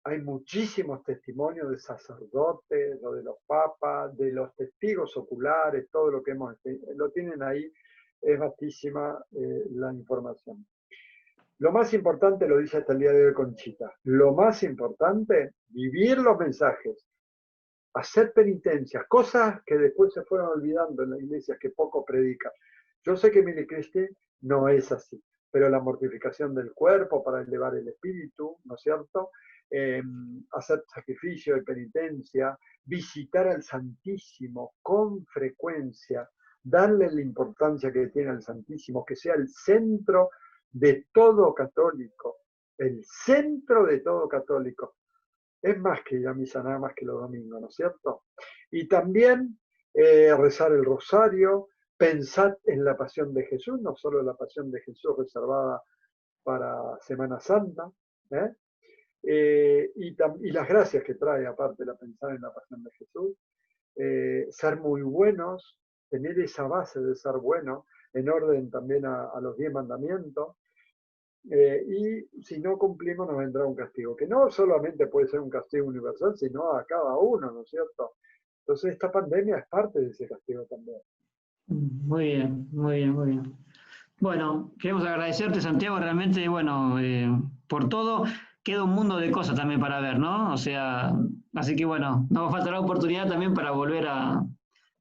Hay muchísimos testimonios de sacerdotes, lo de los papas, de los testigos oculares, todo lo que lo tienen ahí, es vastísima la información. Lo más importante, lo dice hasta el día de hoy Conchita, lo más importante, vivir los mensajes, hacer penitencias, cosas que después se fueron olvidando en la iglesia, que poco predica. Yo sé que Mili Cristi no es así, pero la mortificación del cuerpo para elevar el espíritu, ¿no es cierto? Hacer sacrificio y penitencia, visitar al Santísimo con frecuencia, darle la importancia que tiene al Santísimo, que sea el centro de todo católico, el centro de todo católico. Es más que ir a misa nada más que los domingos, ¿no es cierto? Y también rezar el rosario, pensar en la pasión de Jesús, no solo la pasión de Jesús reservada para Semana Santa, y las gracias que trae, aparte de pensar en la pasión de Jesús, ser muy buenos, tener esa base de ser bueno, en orden también a los 10 mandamientos, y si no cumplimos nos vendrá un castigo, que no solamente puede ser un castigo universal, sino a cada uno, ¿no es cierto? Entonces esta pandemia es parte de ese castigo también. Muy bien, muy bien, muy bien. Bueno, queremos agradecerte, Santiago, realmente, bueno, por todo. Queda un mundo de cosas también para ver, ¿no? O sea, así que bueno, nos faltará oportunidad también para volver a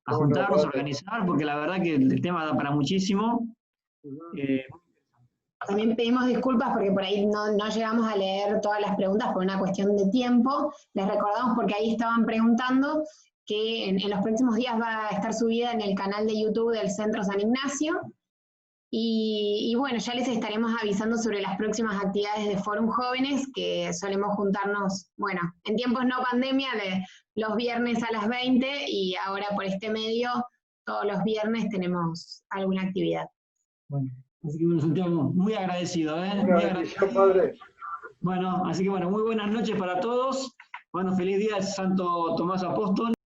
juntarnos, a organizar, porque la verdad que el tema da para muchísimo. También pedimos disculpas porque por ahí no llegamos a leer todas las preguntas por una cuestión de tiempo. Les recordamos porque ahí estaban preguntando que en los próximos días va a estar subida en el canal de YouTube del Centro San Ignacio. Y bueno, ya les estaremos avisando sobre las próximas actividades de Fórum Jóvenes, que solemos juntarnos, bueno, en tiempos no pandemia, los viernes a las 20, y ahora por este medio, todos los viernes tenemos alguna actividad. Bueno, así que bueno, Santiago, muy agradecido, ¿eh? Muy agradecido, padre. Bueno, así que bueno, muy buenas noches para todos. Bueno, feliz día de Santo Tomás Apóstol.